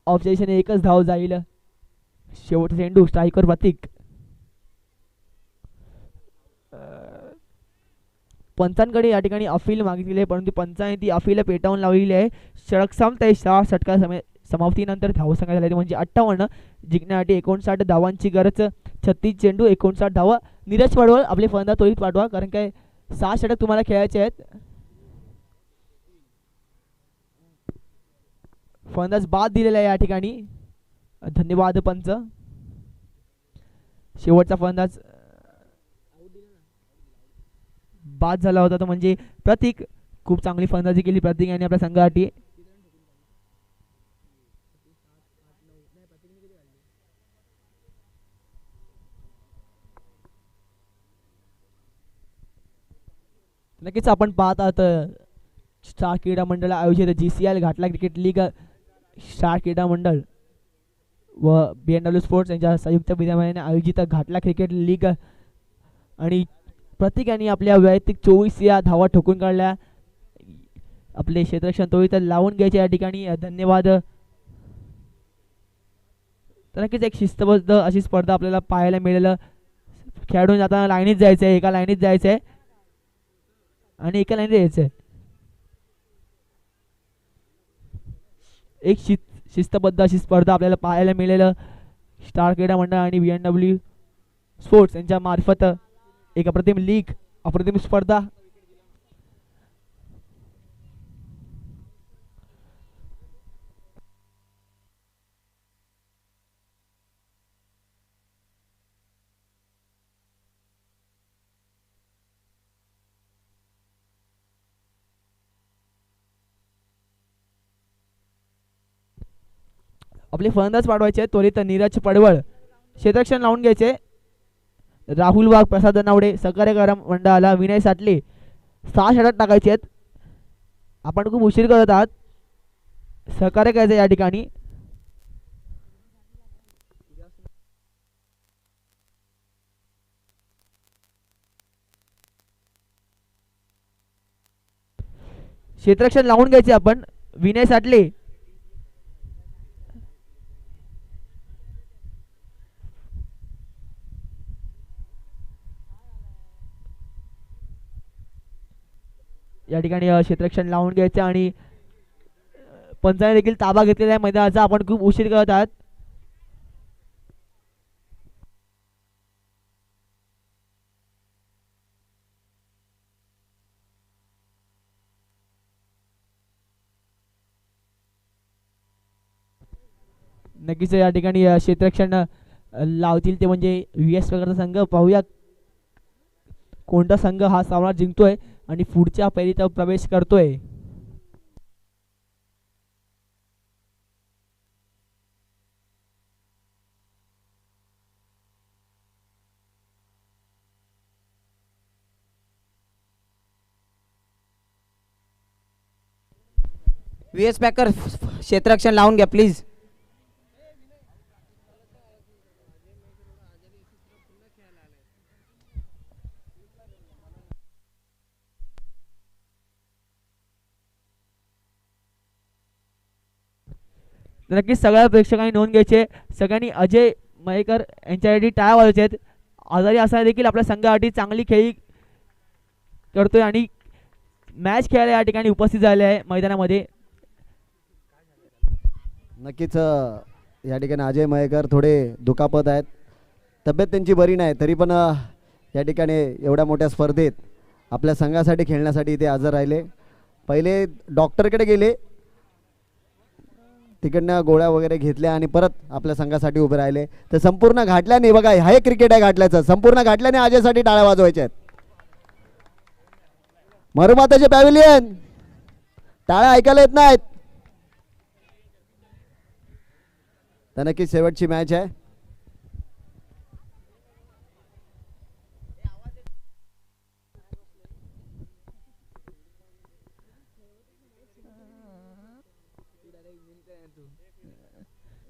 ऑफच्या दिशेने एकच धाव जाईल. शेवटचा चेंडू स्ट्राईकवर प्रतीक. पंचांकडे या ठिकाणी अपील मागितलेली आहे, परंतु पंचांनी ती अपील पेटावून लावलेली आहे. षटक संपतंय. 6 षटका समाप्तीनंतर धावसंख्या झाली म्हणजे 58. जिंकण्यासाठी 59 धावांची गरज. 36 चेंडू 59 धावा. नीरज पडवळ आपले फलंदाज त्वरित पाठवा, कारण काय 6 षटक तुम्हाला खेळायचे आहेत. फलंदाज बाद दिलेला आहे या ठिकाणी. धन्यवाद पंच. शेवटचा फलंदाज बाद झाला होता तो म्हणजे प्रतीक. खूप चांगली फलंदाजी केली प्रतीक यांनी आपल्या संघासाठी. नक्कीच आपण पाहत आहात स्टार क्रीडा मंडळ आयोजित GCL घाटला क्रिकेट लीग, स्टार क्रीडा मंडळ व BMW स्पोर्ट्स यांच्या संयुक्त विद्यमाने आयोजित घाटला क्रिकेट लीग आणि प्रतीक यांनी आपल्या वैयक्तिक 24 या धावा ठोकून काढल्या. आपले क्षेत्ररक्षण तोही लावून घ्यायचे या ठिकाणी. धन्यवाद. तर नक्कीच एक शिस्तबद्ध अशी स्पर्धा आपल्याला पाहायला मिळेल. खेळाडून जाताना लाईनीत जायचं आहे, एका लाईनीत जायचं आहे आणि एका लाईनीत यायचं आहे. एक शिस्तबद्ध अशी स्पर्धा आपल्याला पाहायला मिळेल. स्टार क्रीडा मंडळ आणि BMW स्पोर्ट्स यांच्या मार्फत एक अप्रतिम लीग, अप्रतिम स्पर्धा. आपले फलंदाज पाठवायचे त्वरित. नीरज पडवळ क्षेत्ररक्षण लावून घ्यायचे. राहुल वाघ, प्रसाद नावडे सहकार्य मंडळाला विनय साठले 6 षटक टाकायचे आहेत. आपण खूप उशीर करत आहात, सहकार्य करायचं या ठिकाणी. क्षेत्ररक्षण लावून घ्यायचे आपण. विनय साठले या ठिकाणी क्षेत्ररक्षण लावून घ्यायचं आणि पंचाने देखील ताबा घेतलेला आहे मैदानाचा. आपण खूप उशीर करत आहात. नक्कीच या ठिकाणी क्षेत्ररक्षण लावतील ते म्हणजे व्ही एस प्रकारचा संघ. पाहूया कोणता संघ हा सामना जिंकतोय आणि पुढच्या फेरीत प्रवेश करतोय.
व्ही एस पॅकर क्षेत्ररक्षण लावून घ्या प्लीज.
नक्कीच सगळ्या प्रेक्षकांनी नोंद घ्यायचे. सगळ्यांनी अजय मयेकर यांच्यासाठी टाळ्या वाजवायच्या आहेत. आजारी असताना देखील आपल्या संघासाठी चांगली खेळी करतोय आणि मॅच खेळायला या ठिकाणी उपस्थित झाले आहे मैदानामध्ये.
नक्कीच या ठिकाणी अजय मयेकर थोडे दुखापत आहेत, तब्येत त्यांची बरी नाही, तरी पण या ठिकाणी एवढ्या मोठ्या स्पर्धेत आपल्या संघासाठी खेळण्यासाठी ते हजर राहिले. पहिले डॉक्टरकडे गेले, तिकडनं गोळ्या वगैरे घेतल्या आणि परत आपल्या संघासाठी उभे राहिले. तर संपूर्ण घाटल्याने बघा, हे क्रिकेट आहे घाटल्याचं. संपूर्ण घाटल्याने अजयसाठी टाळ्या वाजवायच्या आहेत. मरुमाताचे पॅव्हिलियन टाळ्या ऐकायला येत नाहीत. तर नक्कीच शेवटची मॅच आहे.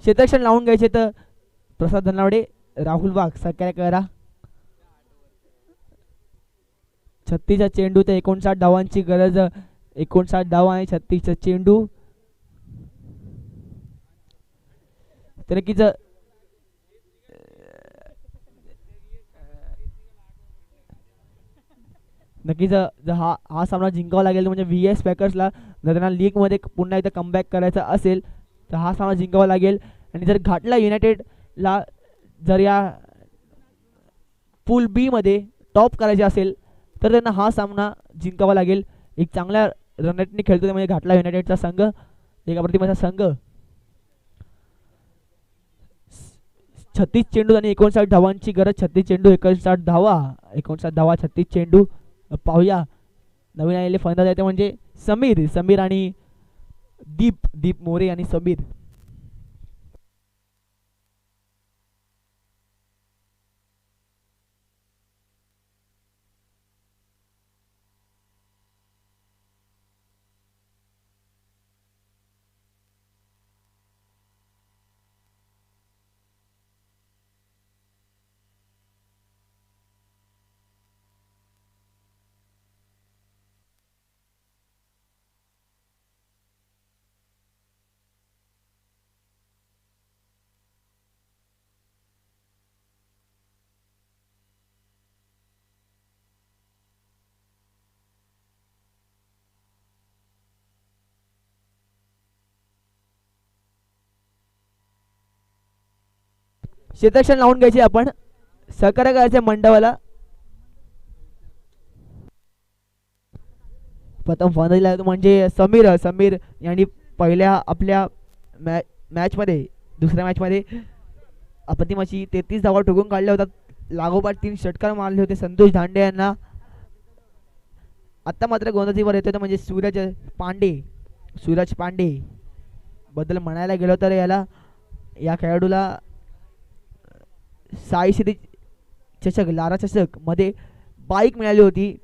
क्षेत्ररक्षण लावून घ्यायचे तर प्रसाद धनावडे, राहुल वाघ सहकार्य करा. 36चा चेंडू ते 59 धावांची गरज. 59 धावा आणि 36चा चेंडू. तर नक्कीच नक्कीच हा सामना जिंकावा लागेल म्हणजे व्ही एस पॅकर्सला जर त्यांना लीगमध्ये पुन्हा एकदा कमबॅक करायचा असेल तर हा सामना जिंकावा लागेल. आणि जर घाटला युनायटेडला जर या पूल बी मध्ये टॉप करायचे असेल तर त्यांना हा सामना जिंकावा लागेल. एक चांगल्या रनरेटने खेळतो म्हणजे घाटला युनायटेडचा संघ, एक अप्रतिमाचा संघ. 36 चेंडू आणि 59 धावांची गरज. 36 चेंडू 59 धावा, 59 धावा 36 चेंडू. पाहूया नवीन आलेले फलंदाज आहेत म्हणजे समीर आणि दीप मोरे आणि समीर. क्षेत्ररक्षण लावून घ्यायचे आपण. सहकार्य करायचे मंडळाला. प्रथम फलंदाजीला म्हणजे समीर यांनी पहिल्या आपल्या मॅचमध्ये दुसऱ्या मॅचमध्ये अप्रतिमाची 33 धावा ठोकून काढल्या होत्या. लागोपाठ 3 षटकार मारले होते संतोष धांडे यांना. आता मात्र गोंधळीवर येतो म्हणजे सूरज पांडे बद्दल म्हणायला गेलो तर या खेळाडूला साई श्री चषक, लारा चषक मध्ये बाईक मिळाली होती.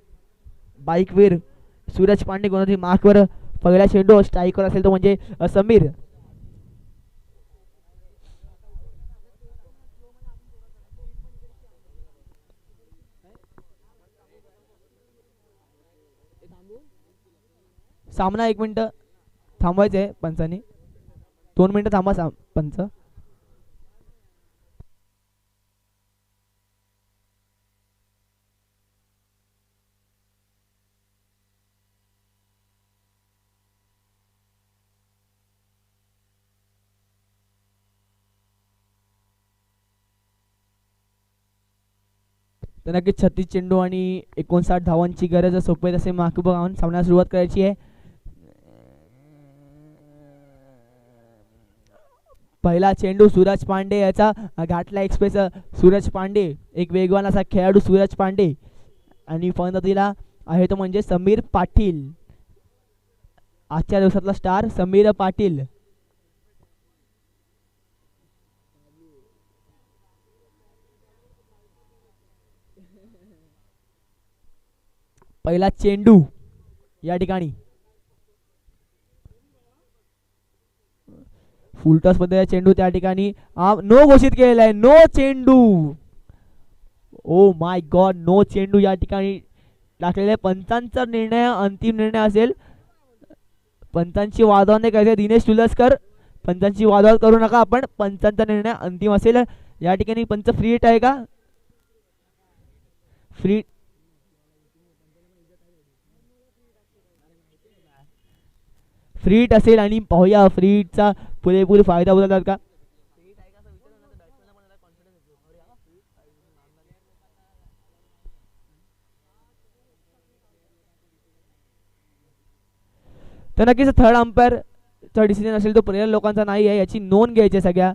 बाईकवीर सूरज पांडे कोणतरी मार्कवर पहिला चेंडू स्ट्राईकवर असेल तो म्हणजे समीर. सामना 1 मिनिट थांबवायचं आहे पंचाने. 2 मिनिटं थांबा पंच. तर नक्कीच 36 चेंडू आणि 59 धावांची गरज सोपे तसे मागे बघून सामन्याला सुरुवात करायची आहे. पहिला चेंडू सूरज पांडे याचा घाटला एक्सप्रेस. सूरज पांडे एक वेगवान असा खेळाडू सूरज पांडे आणि फलंदाजीला आहे तो म्हणजे समीर पाटील. आजच्या दिवसातला स्टार समीर पाटील. पहिला चेंडू या ठिकाणी फुलटॉस मध्ये चेंडू त्या ठिकाणी नो घोषित केलेला आहे. नो चेंडू. ओ माय गॉड, नो चेंडू या ठिकाणी टाकलेला आहे. पंचांचा निर्णय अंतिम निर्णय असेल. पंचांची वादवाद नाही करायचे दिनेश तुलसकर. पंचांची वादवाद करू नका आपण. पंचांचा निर्णय अंतिम असेल. या ठिकाणी पंच फ्री हिट आहे का? फ्री हिट असेल आणि पाहूया फ्री हिटचा पुरेपूर फायदा होतात का? तर नक्कीच थर्ड अंपायरचा डिसिजन असेल तो प्लेयर लोकांचा नाही आहे, याची नोंद घ्यायची सगळ्या.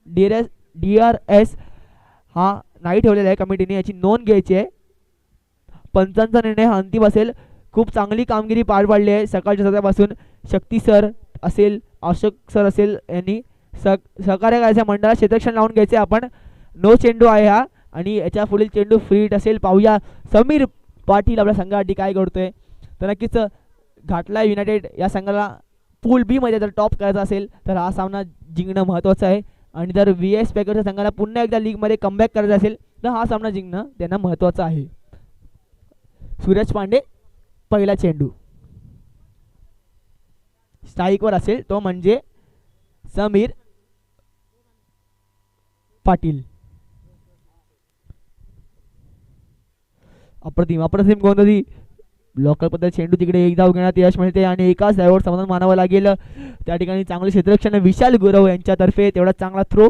DRS हा नाही ठेवलेला आहे कमिटीने, याची नोंद घ्यायची आहे. पंचांचा निर्णय हा अंतिम असेल. खूप चांगली कामगिरी पार पाडली आहे सकाळच्या सत्रापासून. शक्ती सर असेल, अशोक सर असेल यांनी सहकार्य करायच्या मंडळाला क्षेत्ररक्षण लावून घ्यायचे आपण. नो चेंडू आहे हा आणि याच्या पुढील चेंडू फ्री हिट असेल. पाहूया समीर पाटील आपल्या संघासाठी काय करतोय. तर नक्कीच घाटला युनायटेड या संघाला पूल बी मध्ये जर टॉप करायचा असेल तर हा सामना जिंकणं महत्त्वाचं आहे आणि जर VS पॅकरच्या संघाला पुन्हा एकदा लीगमध्ये कमबॅक करायचा असेल तर हा सामना जिंकणं त्यांना महत्त्वाचं आहे. सूरज पांडे पहिला चेंडू स्ट्राईकवर असेल तो म्हणजे समीर पाटील. अप्रतिम अप्रतिम गोंधळी ब्लॉकर पद्धत चेंडू तिकडे एक धाव घेण्यात यश मिळते आणि एकाच धावावर समाधान मानावं लागेल. त्या ठिकाणी चांगले क्षेत्ररक्षण विशाल गुरव यांच्यातर्फे. तेवढा चांगला थ्रो,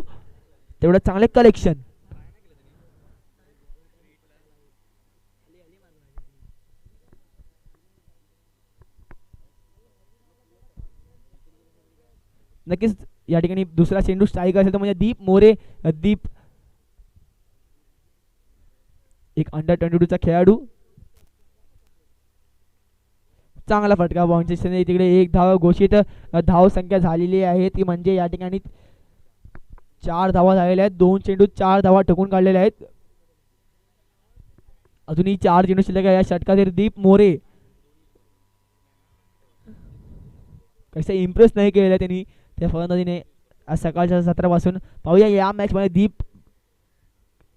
तेवढं चांगले कलेक्शन. नक्कीच या ठिकाणी दुसरा चेंडू स्ट्राईक असेल तर म्हणजे दीप मोरे. दीप एक अंडर 22चा खेळाडू. चांगला फटका बाउंड्री तिकडे एक धाव घोषित. धाव संख्या झालेली आहे ती म्हणजे या ठिकाणी 4 धावा झालेल्या आहेत. 2 चेंडू 4 धावा ठोकून काढलेल्या आहेत. अजूनही 4 चेंडू शिल्लक आहे या षटकातील. दीप मोरे कसं इम्प्रेस नाही केलेलं त्यांनी त्या फलंदाजीने आज सकाळच्या सत्रापासून. पाहूया या मॅच मध्ये दीप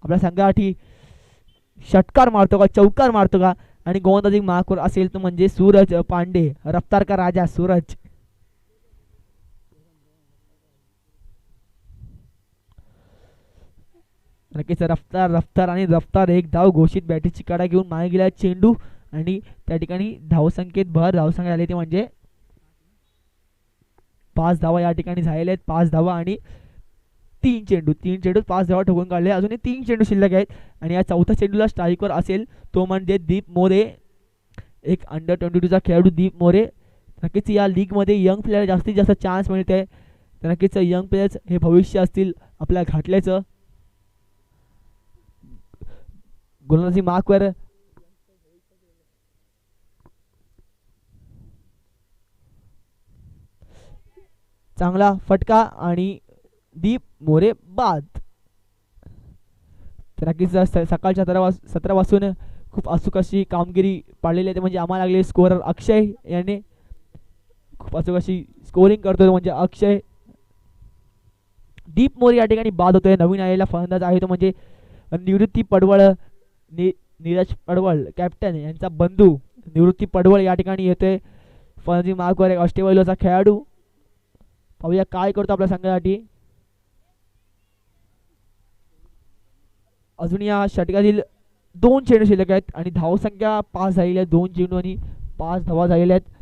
आपल्या संघासाठी षटकार मारतो का, चौकार मारतो का. आणि गोलंदाजी मार्कवर असेल तर म्हणजे सूरज पांडे, रफ्तार का राजा सूरज. नक्कीच रफ्तार आणि रफ्तार एक धाव घोषित. बॅटीची कडा घेऊन मागे गेला चेंडू आणि त्या ठिकाणी धावसंख्येत भर. धावसंख्या आली ती म्हणजे 5 धावा या ठिकाणी झालेल्या आहेत. 5 धावा आणि 3 चेंडू 5 धावा ठोकून काढले. अजूनही 3 चेंडू शिल्लक आहेत आणि या चौथ्या चेंडूला स्ट्राईकवर असेल तो म्हणजे दीप मोरे. एक अंडर 22चा खेळाडू दीप मोरे. नक्कीच या लीगमध्ये यंग प्लेयर जास्तीत जास्त चान्स मिळते. तर नक्कीच यंग प्लेयर्स हे भविष्य असतील आपल्या घाटल्याचं. गोलंदाजी मार्कवर चांगला फटका आणि दीप मोरे बाद. तर नक्कीच सकाळच्या सत्रापासून खूप अचूक अशी कामगिरी पाडलेली आहे. म्हणजे आम्हाला लागले स्कोरर अक्षय याने खूप अचूक अशी स्कोरिंग करतो म्हणजे अक्षय. दीप मोरे या ठिकाणी बाद होतोय. नवीन आलेला फलंदाज आहे तो म्हणजे निवृत्ती पडवळ. नीरज पडवळ कॅप्टन यांचा बंधू निवृत्ती पडवळ या ठिकाणी येतोय. फलंदाजी मार्कवर एक ऑस्ट्रेलियाचा खेळाडू. पाहूया काय करतो आपल्या संघासाठी. अजून या षटकातील 2 चेंडू शिल्लक आहेत आणि धावसंख्या 5 झालेली आहे. 2 चेंडू आणि 5 धावा झालेल्या आहेत.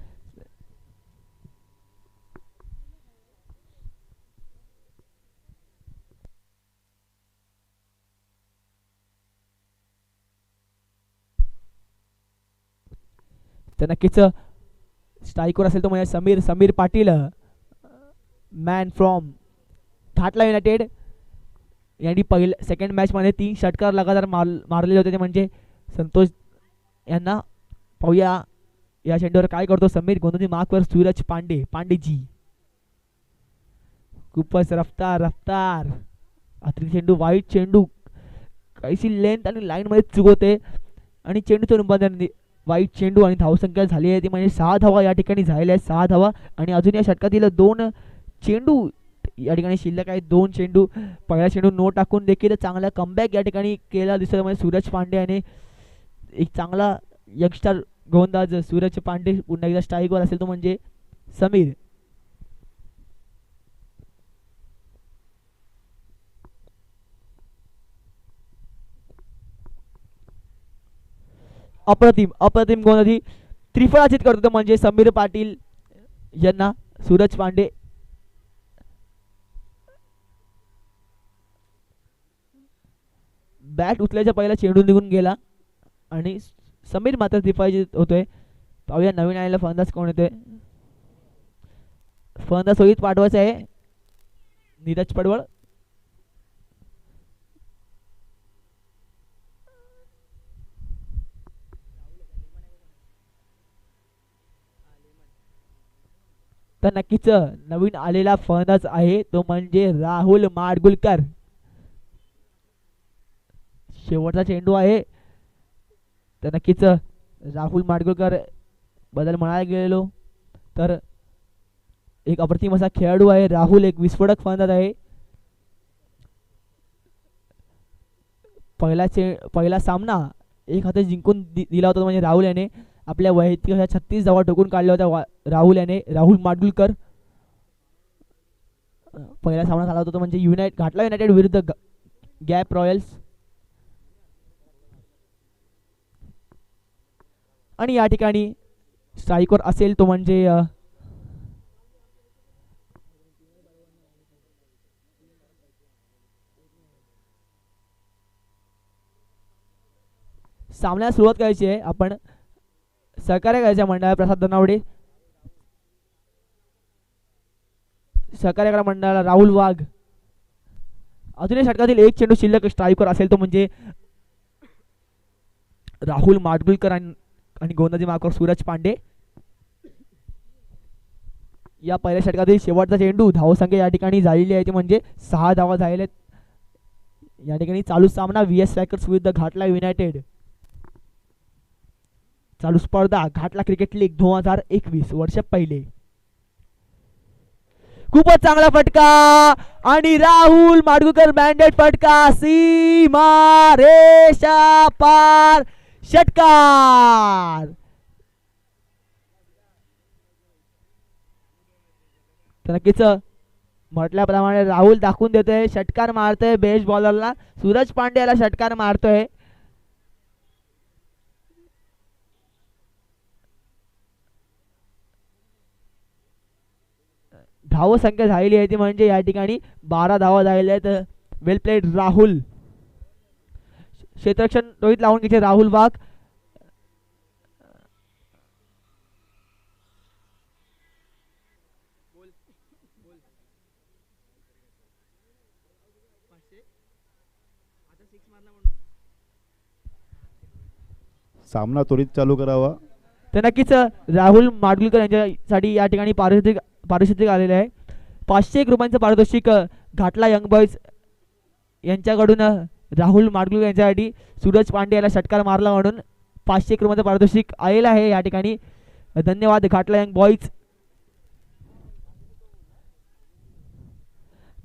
तर नक्कीच स्ट्राईकवर असेल तो म्हणजे Sameer Patil, man from Ghatla United. यांनी सेकंड मॅचमध्ये 3 षटकार लगातार मारलेले होते, ते म्हणजे संतोष यांना. पाहूया या चेंडूवर काय करतो समीर. गोंधळी मार्कवर सूरज पांडेजी. खूपच रफ्तार अतिरिक्त चेंडू, वाईट चेंडू, काहीशी लेंथ आणि लाईन मध्ये चुकवते आणि चेंडूचं रूपांतर वाईट चेंडू. आणि धावसंख्या झाली आहे ती म्हणजे 6 धावा या ठिकाणी झालेल्या आहेत, 6 धावा. आणि अजून या षटकातील 2 चेंडू या ठिकाणी शिल्लक आहेत, 2 चेंडू. पहिला चेंडू नो टाकून देखील चांगला कमबॅक या ठिकाणी केला दिसतो म्हणजे सूरज पांडे याने. एक चांगला यंगस्टर गोलंदाज सूरज पांडे पुन्हा एकदा स्ट्राईकवर असेल तो म्हणजे समीर. अप्रतिम गोलंदाजी त्रिफळाचीत करतो म्हणजे समीर पाटील यांना सूरज पांडे. बॅट उचलायचा पहिला चेंडू निघून गेला आणि समीर मात्र त्रिफळाचीत होतोय. पाहूया नवीन आलेला फलंदाज कोण येतोय. फलंदाज सोयीत पाठवायचा आहे नीरज पडवळ. तर नक्कीच नवीन आलेला फलंदाज आहे तो म्हणजे राहुल माडगुलकर. शेवटचा चेंडू आहे तर नक्कीच राहुल माडगुलकर बद्दल म्हणायला गेलो तर एक अप्रतिम असा खेळाडू आहे राहुल. एक विस्फोटक फलंदाज आहे. पहिला सामना एक हातात जिंकून दिला होता म्हणजे राहुल याने. आपल्या वैयक्तिक 36 धावा ठोकून काढल्या होत्या राहुल याने. राहुल माडगुलकर पहिला सामना झाला होता तो म्हणजे घाटला युनायटेड विरुद्ध गॅप रॉयल्स. आणि या ठिकाणी स्ट्राईकवर असेल तो म्हणजे सामन्याला सुरुवात करायची आहे. आपण सहकार्य करायच्या मंडळाला प्रसाद धनावडे, सहकार्य करा मंडळाला राहुल वाघ. अजूनही षटकातील एक चेंडू शिल्लक स्ट्राईकवर असेल तो म्हणजे राहुल माडगुलकर आणि गोलंदाजी मार्कवर सूरज पांडे. या पहिल्या षटकातील शेवटचा चेंडू. धावसंख्या या ठिकाणी झालेली आहे ती म्हणजे 6 धावा झालेल्या आहेत या ठिकाणी. चालू सामना VS स्ट्रायकर्स विरुद्ध घाटला युनायटेड. चालू स्पर्धा घाटला क्रिकेट लीग 2021 वर्ष पहिले. खूपच चांगला फटका आणि राहुल माडगुलकर मॅन्डेट फटका, सीमा रेषा पार, षटकार. तर नक्कीच म्हटल्याप्रमाणे राहुल दाखवून देतोय, षटकार मारतोय बेस्ट बॉलरला. सूरज पांडे याला षटकार मारतोय. धाव संख्या झालेली आहे ती म्हणजे या ठिकाणी 12 धावा झालेल्या आहेत. वेल प्लेड राहुल. क्षेत्ररक्षण रोहित लावून घेतले राहुल वाघ.
सामना त्वरित चालू करावा.
तर नक्कीच राहुल माडगुलकर यांच्यासाठी या ठिकाणी पारितोषिक आलेले आहे. 501 रुपयांचं पारितोषिक घाटला यंग बॉयज यांच्याकडून राहुल माडगुलकर यांच्यासाठी सूरज पांडे याला षटकार मारला म्हणून 501 रुपयांचं पारितोषिक आलेलं आहे या ठिकाणी. धन्यवाद घाटला यंग बॉयज.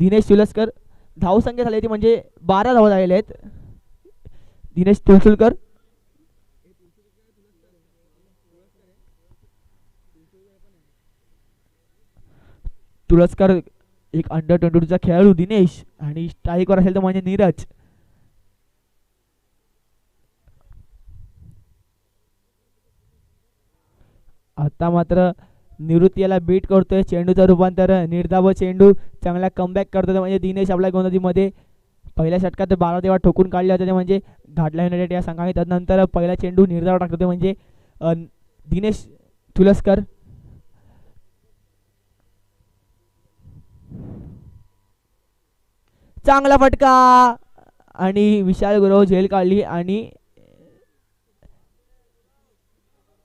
दिनेश तुलसकर. धावसंख्या झाली ती म्हणजे 12 धावा झालेल्या आहेत. दिनेश तुलसुलकर. तुळसकर एक अंडर 22चा खेळाडू दिनेश आणि स्ट्राईकवर असेल तर म्हणजे नीरज. आता मात्र निवृत्ती याला बीट करतोय. चेंडूचं रूपांतर निर्धाव चेंडू चांगला कमबॅक करतोय म्हणजे दिनेश आपल्या गोलंदाजीमध्ये. पहिल्या षटकात 12 धावा ठोकून काढल्या होत्या ते म्हणजे घाटला युनायटेड या संघाने. त्यानंतर पहिला चेंडू निर्धाव टाकतो म्हणजे दिनेश तुलसकर. चांगला फटका आणि विशाल गुरव झेल काढली आणि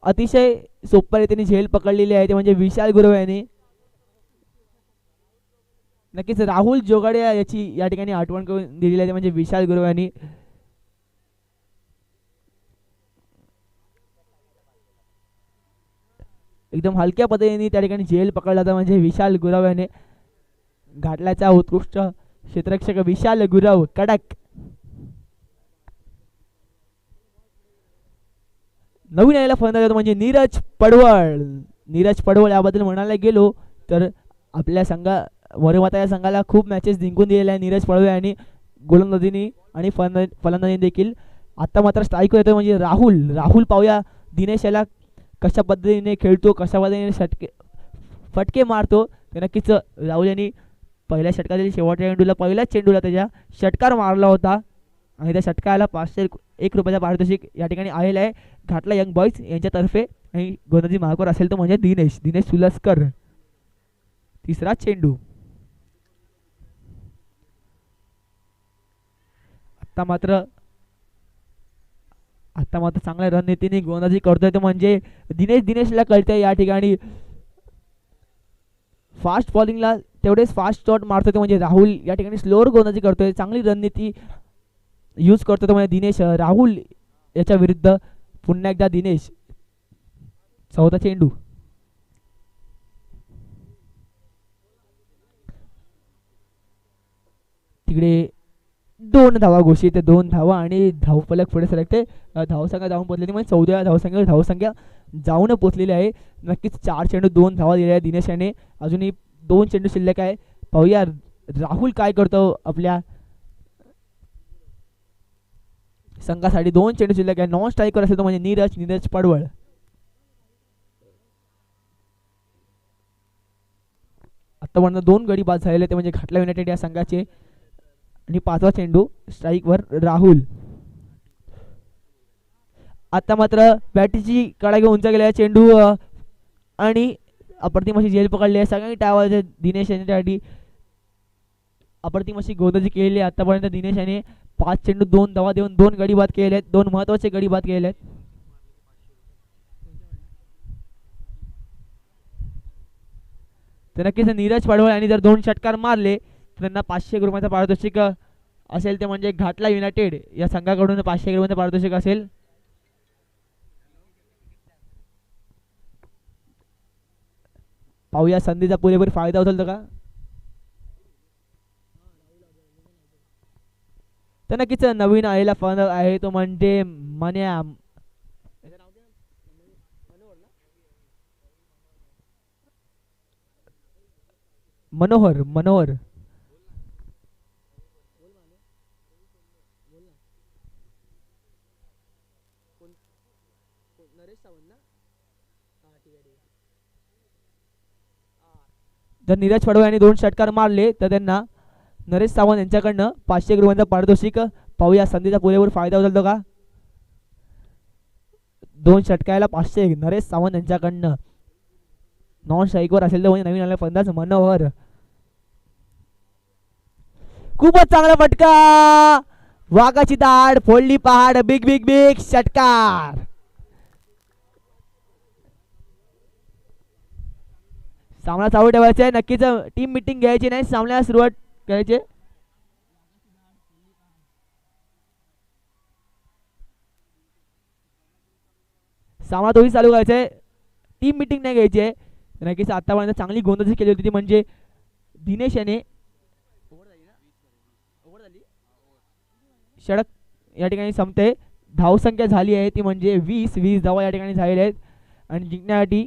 अतिशय सोप्या रीतीने झेल पकडलेली आहे ते म्हणजे विशाल गुरव याने. नक्कीच राहुल जोगाडे याची या ठिकाणी आठवण करून दिलेली आहे ते म्हणजे विशाल गुरव यांनी. एकदम हलक्या पद्धतीने त्या ठिकाणी झेल पकडला होता म्हणजे विशाल गुरव याने. घाटल्याचा उत्कृष्ट क्षेत्ररक्षक विशाल गुरव कडक. नवीन आलेला फलंदाज होता म्हणजे नीरज पडवळ. नीरज पडवळ याबद्दल म्हणायला गेलो तर आपल्या वरमाता या संघाला खूप मॅचेस जिंकून दिलेल्या आहे नीरज पडवळ यांनी गोलंदाजीने आणि फलंदाजी देखील. आता मात्र स्ट्राईकवर येतो म्हणजे राहुल पाहूया दिनेश याला कशा पद्धतीने खेळतो, कशा पद्धतीने फटके मारतो. ते नक्कीच राहुल यांनी पहिल्या षटकातील शेवटच्या चेंडूला पहिल्याच चेंडूला त्याच्या षटकार मारला होता आणि त्या षटकाला 501 रुपयाचा पारितोषिक या ठिकाणी आलेला आहे घाटला यंग बॉईज यांच्यातर्फे. आणि गोलंदाजी मार्कवर असेल तो म्हणजे दिनेश तुलसकर. तिसरा चेंडू आता मात्र चांगल्या रणनीतीने गोलंदाजी करतोय तो म्हणजे दिनेशला कळतंय या ठिकाणी फास्ट बॉलिंगला तेवढेच फास्ट शॉट मारतोय तो म्हणजे राहुल या ठिकाणी स्लोअर गोलंदाजी करतोय. चांगली रणनीती यूज करतो तो म्हणजे दिनेश. राहुल याच्या विरुद्ध पुन्हा एकदा दिनेश. चौथा चेंडू तिकडे 2 धावा घोषित, 2 धावा आणि धावफलक पुढे सरकते. धावसंख्या जाऊन पोचलेली म्हणजे 14 धावसंख्येवर धावसंख्या जाऊन पोचलेली आहे. नक्कीच 4 चेंडू 2 धावा दिल्या आहे दिनेश याने. अजूनही 2 चेंडू शिल्लक आहे. पाहूया राहुल काय करतो आपल्या संघासाठी. 2 चेंडू शिल्लक आहे. नॉन स्ट्राईकवर असेल तो म्हणजे नीरज पडवळ. आतापर्यंत 2 गडी बाद झालेले ते म्हणजे घाटला युनायटेड या संघाचे. आणि 5वा चेंडू स्ट्राईकवर राहुल. आता मात्र बॅटीची कडा घेऊन उंच गेला चेंडू आणि अप्रतिम अशी झेल पकडली आहे. सगळ्यांनी टाळायचे दिनेश यांच्यासाठी अप्रतिम अशी गोलंदाजी केलेली आहे आतापर्यंत दिनेश याने. 5 चेंडू 2 धावा देऊन 2 गडी बाद केले आहेत. 2 महत्वाचे गडी बाद केले आहेत. तर नक्कीच नीरज पडवळ यांनी जर 2 षटकार मारले तर त्यांना 500 रुपयाचा पारितोषिक असेल ते म्हणजे घाटला युनायटेड या संघाकडून 500 रुपयाचा पारितोषिक असेल. पाहूया संधीचा पुरेपूर फायदा उचलतो का. तर नक्कीच नवीन आलेला फलंदाज आहे तो म्हणजे मनोहर. जर नीरज पडवळ यांनी 2 षटकार मारले तर त्यांना नरेश सावंत यांच्याकडनं 500 रुपयांचा पारितोषिक. पाहूया संधीचा पुरेपूर फायदा उचलतो का. 2 षटकाला 500 नरेश सावंत यांच्याकडनं. नॉन स्ट्राईकवर असेल तर म्हणजे नवीन आलेला फलंदाज मनोहर. खूपच चांगला फटका. वाघाची दाढ फोडली पहाड. बिग बिग बिग षटकार. सामना चालू ठेवायचा आहे. नक्कीच टीम मीटिंग घ्यायची नाही, सामन्याला सुरुवात करायची. सामना तोही चालू करायचा आहे. टीम मीटिंग नाही घ्यायची आहे. नक्कीच आतापर्यंत चांगली गोलंदाजी केली होती ती म्हणजे दिनेश याने. षटक या ठिकाणी संपते. धावसंख्या झाली आहे ती म्हणजे 20 धावा या ठिकाणी झालेल्या आहेत आणि जिंकण्यासाठी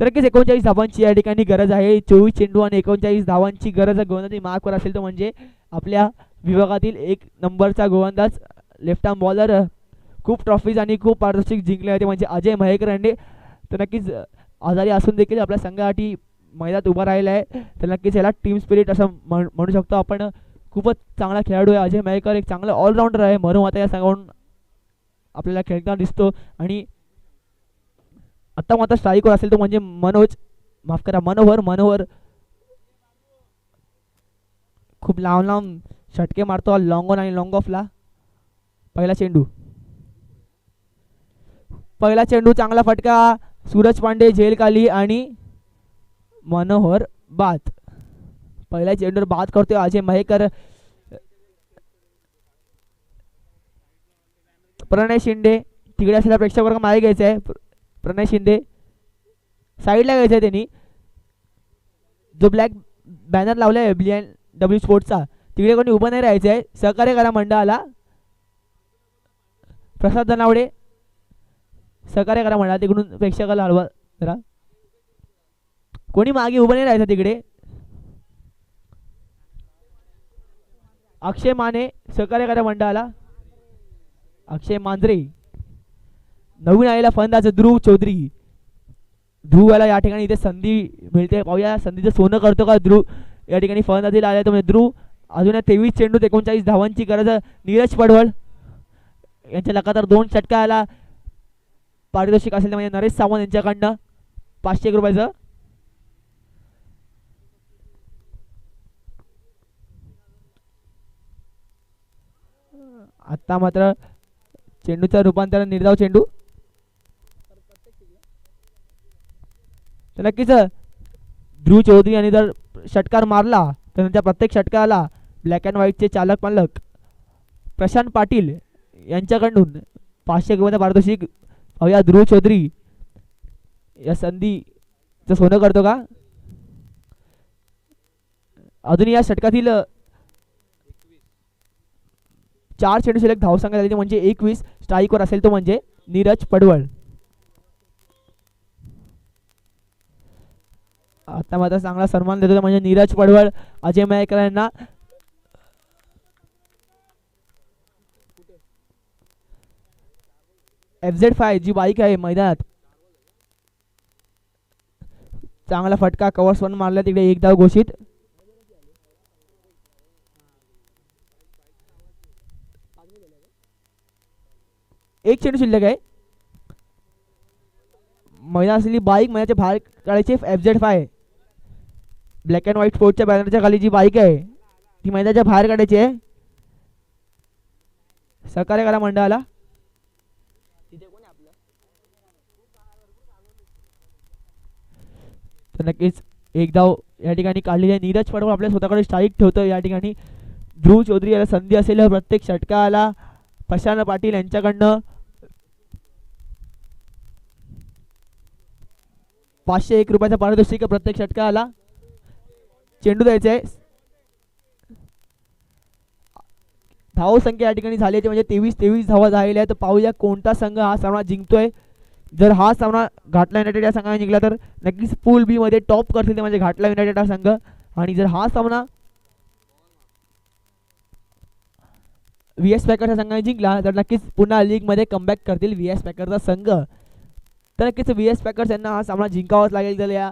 तर नक्कीच 39 धावांची या ठिकाणी गरज आहे. 24 चेंडू आणि 39 धावांची गरज गोलंदाजी मार्कवर असेल तर म्हणजे आपल्या विभागातील 1 नंबरचा गोलंदाज लेफ्ट आर्म बॉलर. खूप ट्रॉफीज आणि खूप पारितोषिक जिंकले होते म्हणजे अजय महेकर यांनी. तर नक्कीच आजारी असून देखील आपल्या संघासाठी मैदानात उभा राहिला आहे. तर नक्कीच याला टीम स्पिरिट असं म्हणू शकतो आपण. खूपच चांगला खेळाडू आहे अजय मयेकर, एक चांगला ऑलराऊंडर आहे म्हणून आता या संघाकडून आपल्याला खेळताना दिसतो. आणि आता मात्र स्ट्राईकवर असेल तो म्हणजे मनोहर खूप लांब लांब षटके मारतो लॉंग ऑन आणि लॉंग ऑफला. पहिला चेंडू चांगला फटका, सूरज पांडे झेल खाली आणि मनोहर बाद. पहिल्या चेंडूवर बाद करतोय अजय मयेकर. प्रणय शिंदे तिकडे असलेला प्रेक्षक वर्ग मागे घ्यायचा आहे. प्रणय शिंदे साईडला घ्यायचा आहे त्यांनी. जो ब्लॅक बॅनर लावलाय BNW स्पोर्ट्सचा तिकडे कोणी उभं नाही राहायचं आहे. सहकार्य करा मंडळाला. प्रसाद धनावडे सहकार्य करा मंडळाला, तिकडून प्रेक्षकाला हलवा जरा. कोणी मागे उभं नाही राहायचं तिकडे. अक्षय माने सहकार्य करा मंडळाला. अक्षय मांजरे. नवीन आलेला फलंदाज ध्रुव चौधरी. ध्रुवला या ठिकाणी इथे संधी मिळते, पाहूया संधीचं सोनं करतो का ध्रुव. या ठिकाणी फलंदाजीला आला तो म्हणजे ध्रुव. अजून 23 चेंडू 39 धावांची गरज. नीरज पडवळ यांच्या लगातार 2 षटका आला. पारितोषिक असेल म्हणजे नरेश सावंत यांच्याकडनं 501 रुपयाचं. आता मात्र चेंडूचं रूपांतर निर्धाव चेंडू. तर नक्कीच ध्रुव चौधरी यांनी जर षटकार मारला तर त्यांच्या प्रत्येक षटकाला ब्लॅक अँड व्हाईटचे चालक मालक प्रशांत पाटील यांच्याकडून 500 रुपयाचं पारितोषिक. पाहूया ध्रुव चौधरी या संधीचं सोनं करतो का. अजून या षटकातील 4 चेंडू शिल्लक धावसंख्या झाली म्हणजे 21. स्ट्राईकवर असेल तो म्हणजे नीरज पडवळ. आता मात्र चांगला सन्मान देतो म्हणजे नीरज पडवळ अजय मयेकर यांना. FZ5 जी बाईक आहे मैदानात चांगला फटका कव्हर्स वन मारला तिकडे 1 धाव घोषित. एक चेंडू शिल्लक आहे. मैदान असलेली बाईक मैदानाच्या बाहेर काढायची. FZ5 ब्लॅक अँड व्हाईट स्पोर्टच्या बॅनरच्या खाली जी बाईक आहे ती मैदानाच्या बाहेर काढायची आहे. सहकार्य करा मंडळाला. तर नक्कीच 1 धाव या ठिकाणी काढलेली आहे. नीरज पडवळ आपल्या स्वतःकडे स्ट्राईक ठेवतो. या ठिकाणी ध्रुव चौधरी याला संधी असेल प्रत्येक षटकाला प्रशांत पाटील यांच्याकडनं 501 रुपयाचा पारितोषिक प्रत्येक षटकाला. चेंडू द्यायचा आहे. धाव संख्या या ठिकाणी झाली म्हणजे 23 धावा झालेल्या आहेत. तर पाहूया कोणता संघ हा सामना जिंकतोय. जर हा सामना घाटला युनायटेड या संघाने जिंकला तर नक्कीच पूल बी मध्ये टॉप करतील ते म्हणजे घाटला युनायटेड हा संघ. आणि जर हा सामना VS पॅकर्सच्या संघाने जिंकला तर नक्कीच पुन्हा लीग मध्ये कमबॅक करतील VS पॅकरचा संघ. तर नक्कीच VS पॅकर्स यांना हा सामना जिंकावाच लागेल. तर या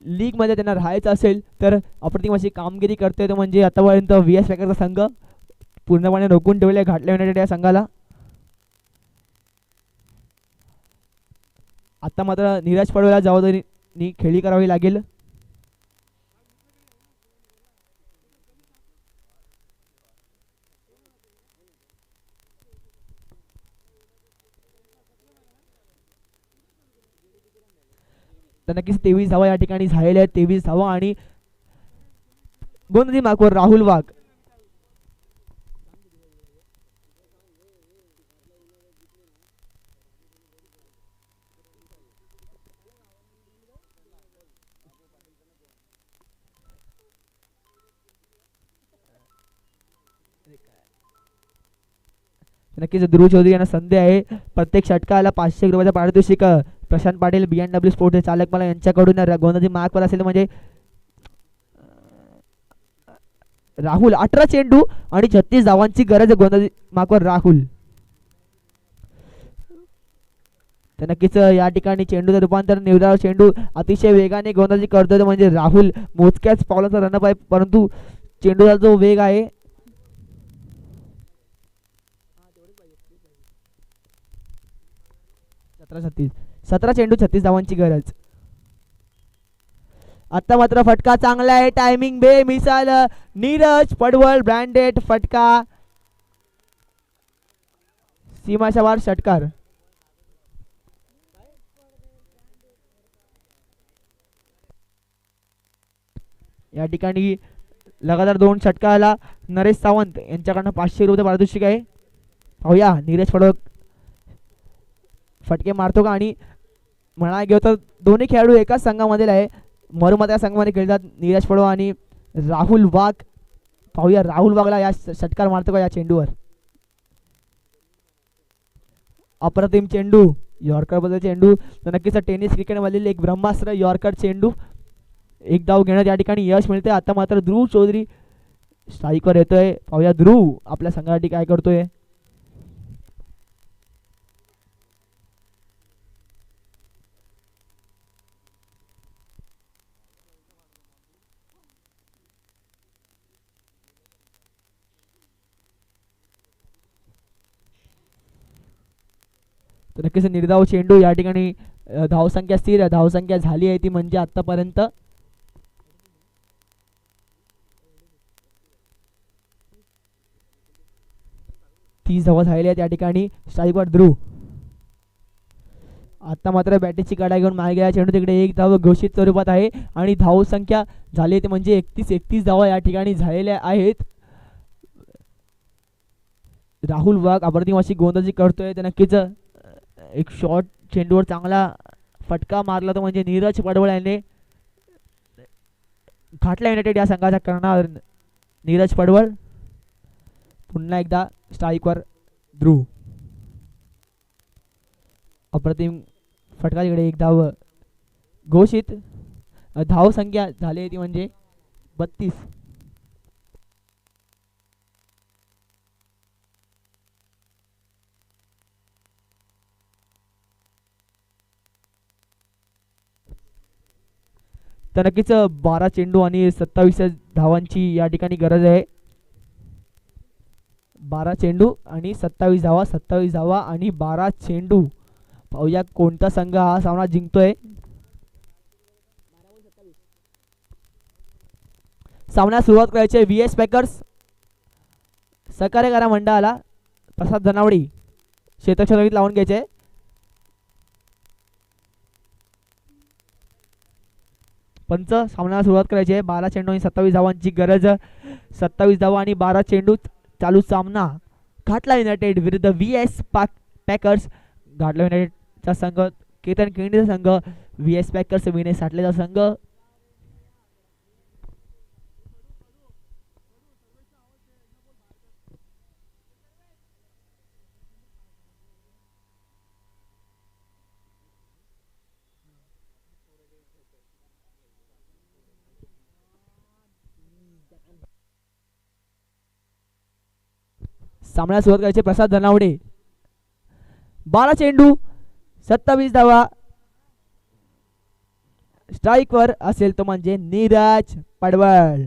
लीग मध्ये त्यांना राहायचं असेल तर अप्रतिम अशी कामगिरी करतोय तो म्हणजे आतापर्यंत VS पॅकरचा संघ पूर्णपणे रोखून ठेवले घाटला युनायटेड या संघाला. आता मात्र नीरज पडवळला जबाबदारीने खेळी करावी लागेल. तर नक्कीच 23 धावा या ठिकाणी झालेल्या आहेत. 23 धावा आणि गोंधळी मार्कवर राहुल वाघ. नक्कीच ध्रुव चौधरी यांना संधी आहे. प्रत्येक षटकाला 500 रुपयाचा पारितोषिक प्रशांत पाटील BNW स्पोर्ट्स चालक मला यांच्याकडून गोंधळी मार्कवर असेल म्हणजे राहुल. 18 चेंडू आणि 36 धावांची गरज गोंधळी मार्कवर राहुल. तर नक्कीच या ठिकाणी चेंडूचं रूपांतर निर्धाव चेंडू अतिशय वेगाने गोंधळी करतो म्हणजे राहुल. मोजक्याच पावलाचा रनअप आहे परंतु चेंडूचा जो वेग आहे 17 चेंडू 36 धावांची गरज. आता मात्र फटका चांगला आहे, टायमिंग बे मिसाल. नीरज पडवळ ब्रँडेड फटका, सीमाच्या बाहेर षटकार. या ठिकाणी लगातार 2 षटकाला नरेश सावंत यांच्याकडनं 500 रुपये पारितोषिक आहे. पाहूया नीरज पडवळ फटके मारतो का. आणि म्हणा गेलो तर दोन्ही खेळाडू एकाच संघामधील आहे, मरुमत या संघामध्ये खेळतात, नीरज पडवळ आणि राहुल वाघ. पाहूया राहुल वाघला या षटकार मारतो का या चेंडूवर. अप्रतिम चेंडू, यॉर्कर बद्दल चेंडू. तर नक्कीच टेनिस क्रिकेटमधील एक ब्रह्मास्त्र यॉर्कर चेंडू. एक धाव घेण्यात या ठिकाणी यश मिळते. आता मात्र ध्रुव चौधरी स्ट्राईकवर येतोय. पाहूया ध्रुव आपल्या संघासाठी काय करतोय. तर नक्कीच निर्धाव चेंडू. या ठिकाणी धावसंख्या स्थिर धावसंख्या झाली आहे ती म्हणजे आतापर्यंत 30 धावा झालेल्या आहेत. या ठिकाणी स्ट्राईकवर ध्रुव. आता मात्र बॅटीची गाडा घेऊन मागे गेला चेंडू, तिकडे एक धाव घोषित स्वरूपात आहे आणि धावसंख्या झाली ते म्हणजे 31 धावा या ठिकाणी झालेल्या आहेत. राहुल वाघ अप्रतिम अशी गोलंदाजी करतोय. तर नक्कीच एक शॉर्ट चेंडूवर चांगला फटका मारला तो म्हणजे नीरज पडवळ याने घाटला युनायटेड या संघाचा करणार. नीरज पडवळ पुन्हा एकदा स्ट्राईकवर ध्रुव. अप्रतिम फटका, तिकडे एक धाव घोषित. धाव संख्या झाली ती म्हणजे 32. तर नक्कीच 12 चेंडू आणि 27 धावांची या ठिकाणी गरज आहे. 12 चेंडू आणि 27 धावा, 27 धावा आणि 12 चेंडू. पाहूया कोणता संघ हा सामना जिंकतोय. सामना सुरुवात करायची आहे VS पॅकर्स सहकार्य करा मंडळाला. प्रसाद धनावडी क्षेत्रक्षेत्रात लावून घ्यायचे. पंच सामन्याला सुरुवात करायची आहे. 12 चेंडू आणि 27 धावांची गरज. 27 धावा आणि 12 चेंडू चालू सामना. घाटला युनायटेड विरुद्ध VS पॅकर्स. घाटला युनायटेडचा संघ केतन केंडीचा संघ, VS पॅकर्स विनय साठलेचा संघ. सामन्याला सुरुवात करायचे प्रसाद धनावडे. 12 चेंडू 27 धावा. स्ट्राईकवर असेल तो म्हणजे नीरज पडवळ.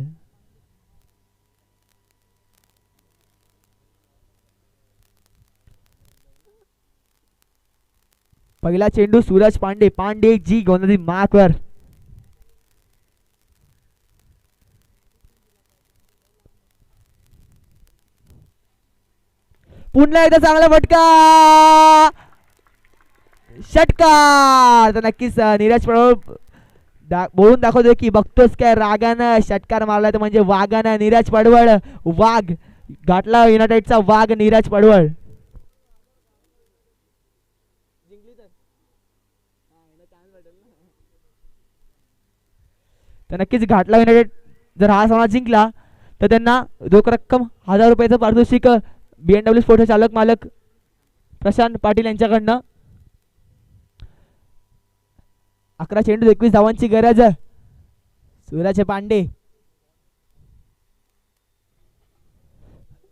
पहिला चेंडू सूरज पांडे, पांडे जी गोलंदाजी मार्कवर. पुन्हा एकदा चांगला फटका, षटकार. तर नक्कीच नीरज पडवळ बोलून दाखवतोय की बघतोस काय रागानं षटकार मारलाय तर म्हणजे वाघानं. नीरज पडवळ वाघ, घाटला युनायटेडचा वाघ नीरज पडवळ. तर नक्कीच घाटला युनायटेड जर हा सामना जिंकला तर त्यांना रोख रक्कम 1000 रुपयाचं पारितोषिक BMW स्पोर्टचे चालक मालक प्रशांत पाटील यांच्याकडनं. 11 चेंडू 21 धावांची गरज. सूरज पांडे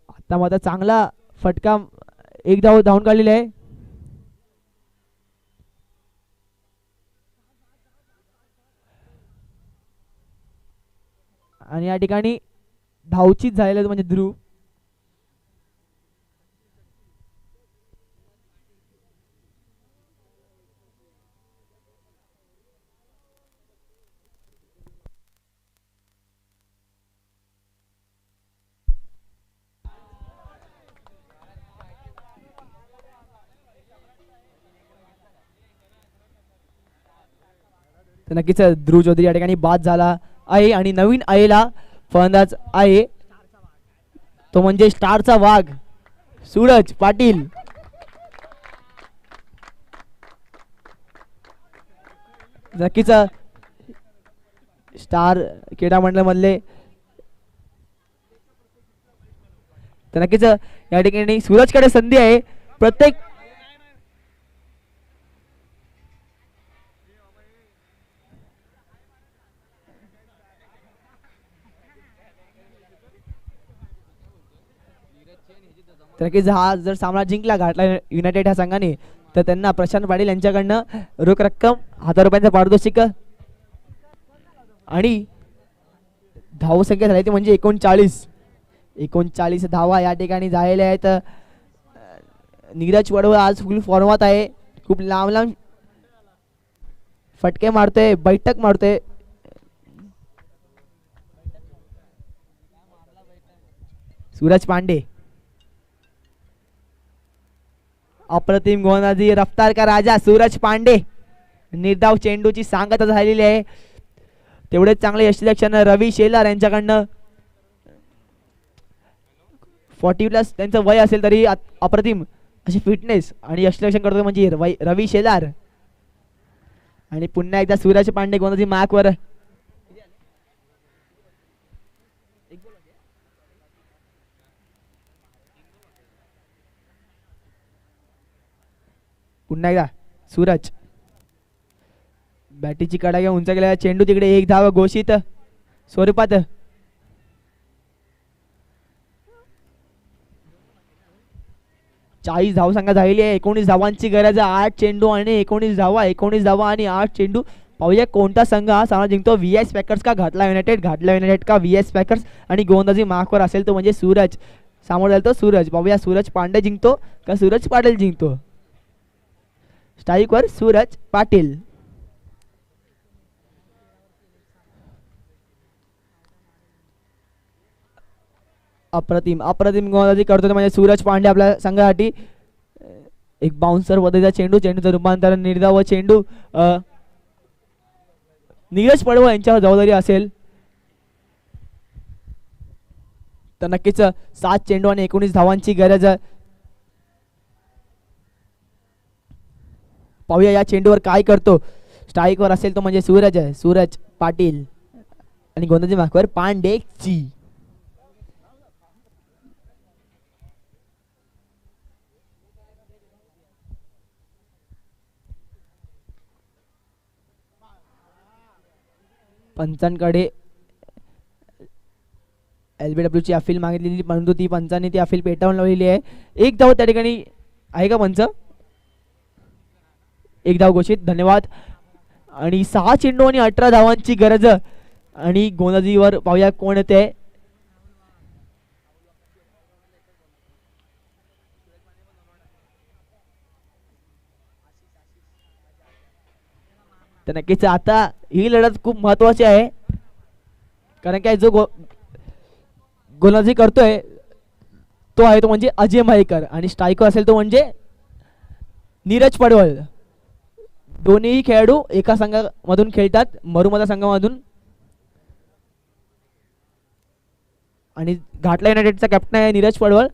आता मात्र चांगला फटका, एक धाव धावून काढलेली आहे. आणि या ठिकाणी धावचीत झालेलं म्हणजे ध्रुव. तर नक्कीच ध्रुव चौधरी या ठिकाणी बाद झाला आहे आणि नवीन आलेला फलंदाज आहे तो म्हणजे स्टारचा वाघ सूरज पाटील. नक्कीच स्टार क्रीडा मंडळ मधले तर नक्कीच या ठिकाणी सूरजकडे संधी आहे. प्रत्येक तर नक्कीच हा जर सामना जिंकला घाटला युनायटेड ह्या संघाने तर त्यांना प्रशांत पाटील यांच्याकडनं रोख रक्कम 1000 रुपयांचं पारितोषिक आणि धावसंख्या झाली ती म्हणजे 39 धावा या ठिकाणी झालेल्या आहेत. नीरज पडवळ आज फुल फॉर्मात आहे. खूप लांब लांब फटके मारतोय बैठक मारतोय. सूरज पांडे अप्रतिम गोलंदाजी रफ्तार का राजा सूरज पांडे निर्धाव चेंडूची सांगता झालेली आहे. तेवढेच चांगले यशलक्षण रवी शेलार यांच्याकडनं 40+ त्यांचं वय असेल तरी अप्रतिम अशी फिटनेस आणि यशलक्षण करतो म्हणजे रवी शेलार. आणि पुन्हा एकदा सूरज पांडे गोलंदाजी मार्कवर पुन्हा एकदा सूरज बॅटीची कडा घेऊन उंच गेला चेंडू तिकडे 1 धाव घोषित स्वरूपात. चाळीस धावसंख्या झालेली आहे. 19 धावांची गरज. 8 चेंडू आणि 19 धावा 19 धावा आणि 8 चेंडू. पाहूया कोणता संघ हा सामना जिंकतो. VS पॅकर्स का घाटला युनायटेड का VS पॅकर्स. आणि गोलंदाजी मार्कवर असेल तो म्हणजे सूरज सामोर जाईल तो सूरज. पाहूया सूरज पांडे जिंकतो का सूरज पाटील जिंकतो. स्ट्राईकवर सूरज पाटील. अप्रतिम गोलंदाजी करतो म्हणजे सूरज पांडे आपल्या संघासाठी. एक बाउन्सर पद्धतीचा चेंडूचं रूपांतरण निर्धाव चेंडू नीरज पडवळ यांच्यावर जबाबदारी असेल तर नक्कीच 7 चेंडू आणि 19 धावांची गरज. पाहूया या चेंडूवर काय करतो. स्ट्राईकवर असेल तो म्हणजे सूरज पाटील आणि गोलंदाजी मार्कवर पांडेची. पंचांकडे LBW ची अपील मागितलेली परंतु ती पंचांनी ती अपील पेटावून लावलेली आहे. 1 धाव त्या ठिकाणी आहे का पंच. 1 धाव घोषित. धन्यवाद. आणि 6 चेंडू आणि 18 धावांची गरज. आणि गोलंदाजीवर पाहूया कोण येते. तर नक्कीच आता ही लढत खूप महत्वाची आहे कारण काय जो गोलंदाजी करतोय तो आहे तो म्हणजे अजय महेकर आणि स्ट्रायकर असेल तो म्हणजे नीरज पडवळ. दोन्ही खेळाडू एका संघामधून खेळतात मरुमदा संघामधून. आणि घाटला युनायटेडचा कॅप्टन आहे नीरज पडवळ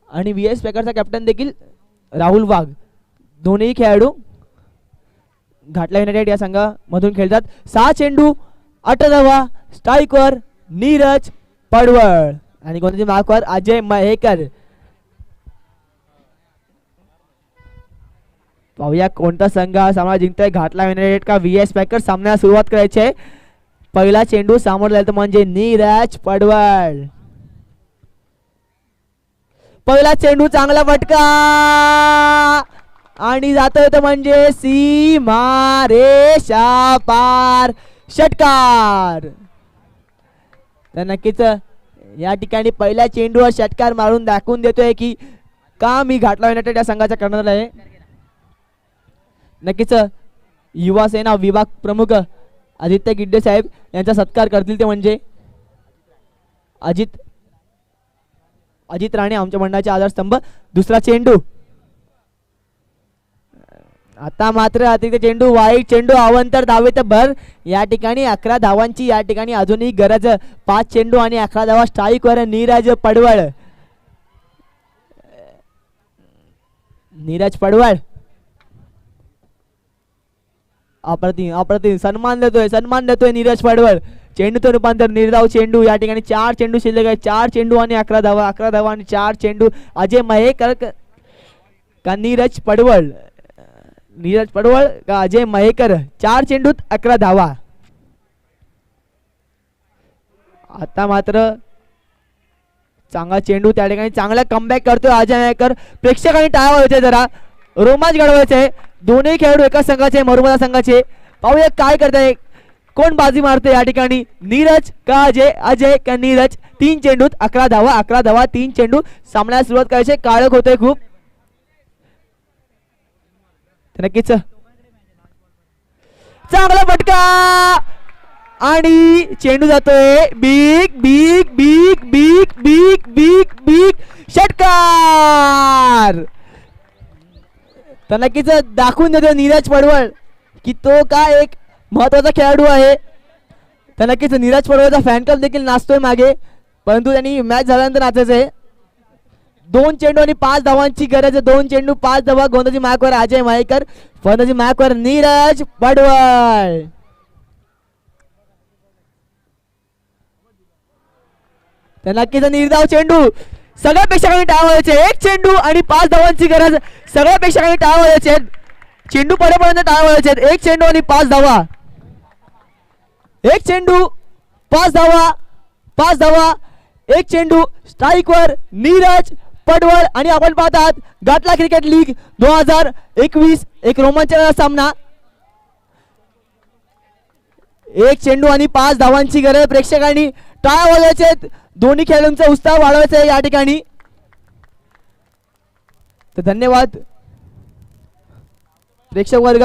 आणि VS पॅकरचा कॅप्टन देखील राहुल वाघ. दोन्ही खेळाडू घाटला युनायटेड या संघामधून खेळतात. 6 चेंडू 8 धावा. स्ट्राईकवर नीरज पडवळ आणि गोलंदाजी मार्कवर अजय महेकर. पाहूया कोणता संघ हा सामना जिंकतोय. घाटला युनायटेड का VS पॅकर्स. सामन्याला सुरुवात करायची आहे. पहिला चेंडू सामोर जाईल म्हणजे नीरज पडवळ. पहिला चेंडू चांगला फटका आणि जातोय तो म्हणजे सीमा रेषा पार षटकार. तर नक्कीच या ठिकाणी पहिल्या चेंडूवर षटकार मारून दाखवून देतोय की का मी घाटला युनायटेड या संघाचा करणार आहे. नक्कीच युवा सेना विभाग प्रमुख आदित्य गिड्डे साहेब यांचा सत्कार करतील ते म्हणजे अजित राणे आमच्या मंडळाचे आधारस्तंभ. दुसरा चेंडू आता मात्र अतिरिक्त चेंडू वाईट चेंडू अवंतर धावेत भर. या ठिकाणी 11 धावांची या ठिकाणी अजूनही गरज. 5 चेंडू आणि 11 धावा स्ट्राईकवर नीरज पडवळ. नीरज पडवळ अप्रतिम अप्रतिम सन्मान देतोय नीरज पडवळ. चेंडूचं रूपांतर निर्धाव चेंडू. या ठिकाणी 4 चेंडू शिल्लक आहे. 4 चेंडू आणि 11 धावा. 11 धावा आणि 4 चेंडू. अजय महेकर का नीरज पडवळ. नीरज पडवळ का अजय महेकर. 4 चेंडूत 11 धावा. आता मात्र चांगला चेंडू त्या ठिकाणी चांगला कमबॅक करतोय अजय महेकर. प्रेक्षकांनी टाळ्या वाजवायचे जरा रोमांच घडवायचे. दोन्ही खेळाडू एका संघाचे मरुमदा संघाचे. पाहूया काय करताय कोण बाजी मारते या ठिकाणी नीरज का अजय. अजय का नीरज. 3 चेंडूत 11 धावा. 11 धावा 3 चेंडू. सामन्याला सुरुवात करायची. काळोख होतोय खूप. नक्कीच चांगला फटका आणि चेंडू जातोय big big big big big big big षटकार. तर नक्कीच दाखवून देतो नीरज पडवळ की तो काय एक महत्वाचा खेळाडू आहे. तर नक्कीच नीरज पडवळचा फॅन क्लब देखील नाचतोय मागे. परंतु त्यांनी मॅच झाल्यानंतर नाचायचं आहे. 2 चेंडू आणि 5 धावांची गरज आहे. 2 चेंडू 5 धावा. गोंदाजी मार्कवर अजय महेकर. फलंदाजी मार्कवर नीरज पडवळ. तर नक्कीच निर्धाव चेंडू. सगळ्या प्रेक्षकांनी टाळ्या वाजवायचे. 1 चेंडू आणि 5 धावांची गरज. सगळ्या प्रेक्षकांनी टाळ्या वाजवायचे. चेंडू पडेपर्यंत टाळ्या वाजवायचे. 1 चेंडू आणि 5 धावा. 1 चेंडू 5 धावा. 5 धावा 1 चेंडू. स्ट्राईकवर नीरज पडवळ. आणि आपण पाहतात गाटला क्रिकेट लीग 2021 एक रोमांचक सामना. 1 चेंडू आणि 5 धावांची गरज. प्रेक्षकांनी टाळ्या वाजवायचे. दोन्ही खेळाडूंचा उत्साह वाढवायचा आहे या ठिकाणी. तर धन्यवाद प्रेक्षक वर्ग.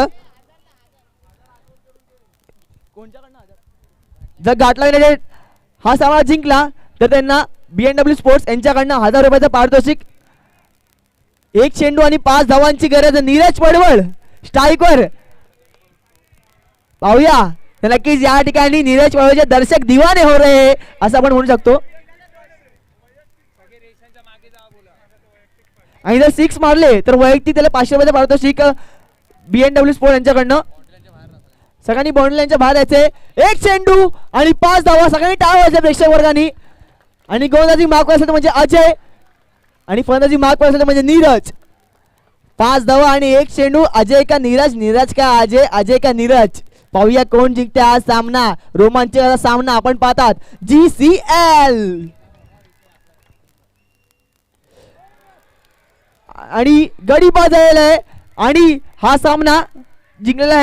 जर गाटला युनायटेड हा सामना जिंकला तर त्यांना BMW स्पोर्ट्स यांच्याकडनं 1000 रुपयाचं पारितोषिक. 1 चेंडू आणि 5 धावांची गरज. नीरज पडवळ स्ट्राईकवर. पाहूया तर नक्कीच या ठिकाणी नीरज पडवळचे दर्शक दिवाने हो रहे असं आपण म्हणू शकतो. आणि जर 6 मारले तर वैयक्तिक त्याला 500 रुपयाचं पारितोषिक BMW स्पोर्ट्स यांच्याकडनं. सगळ्यांनी बाउंड्री लाईनच्या बाहेर यायचे. 1 चेंडू आणि 5 धावा. सगळ्यांनी टाळ्या वाजवल्या प्रेक्षक वर्गाने. आणि गोलंदाजी मार्क असेल म्हणजे अजय आणि फलंदाजी मार्क असेल म्हणजे नीरज. 5 धावा आणि 1 चेंडू. अजय का नीरज. नीरज का अजय. अजय का नीरज. पाहूया कोण जिंकते हा सामना. रोमांचक सामना आपण पाहतात GCL. आणि गडी बाद झालेला आहे आणि हा सामना जिंकलेला आहे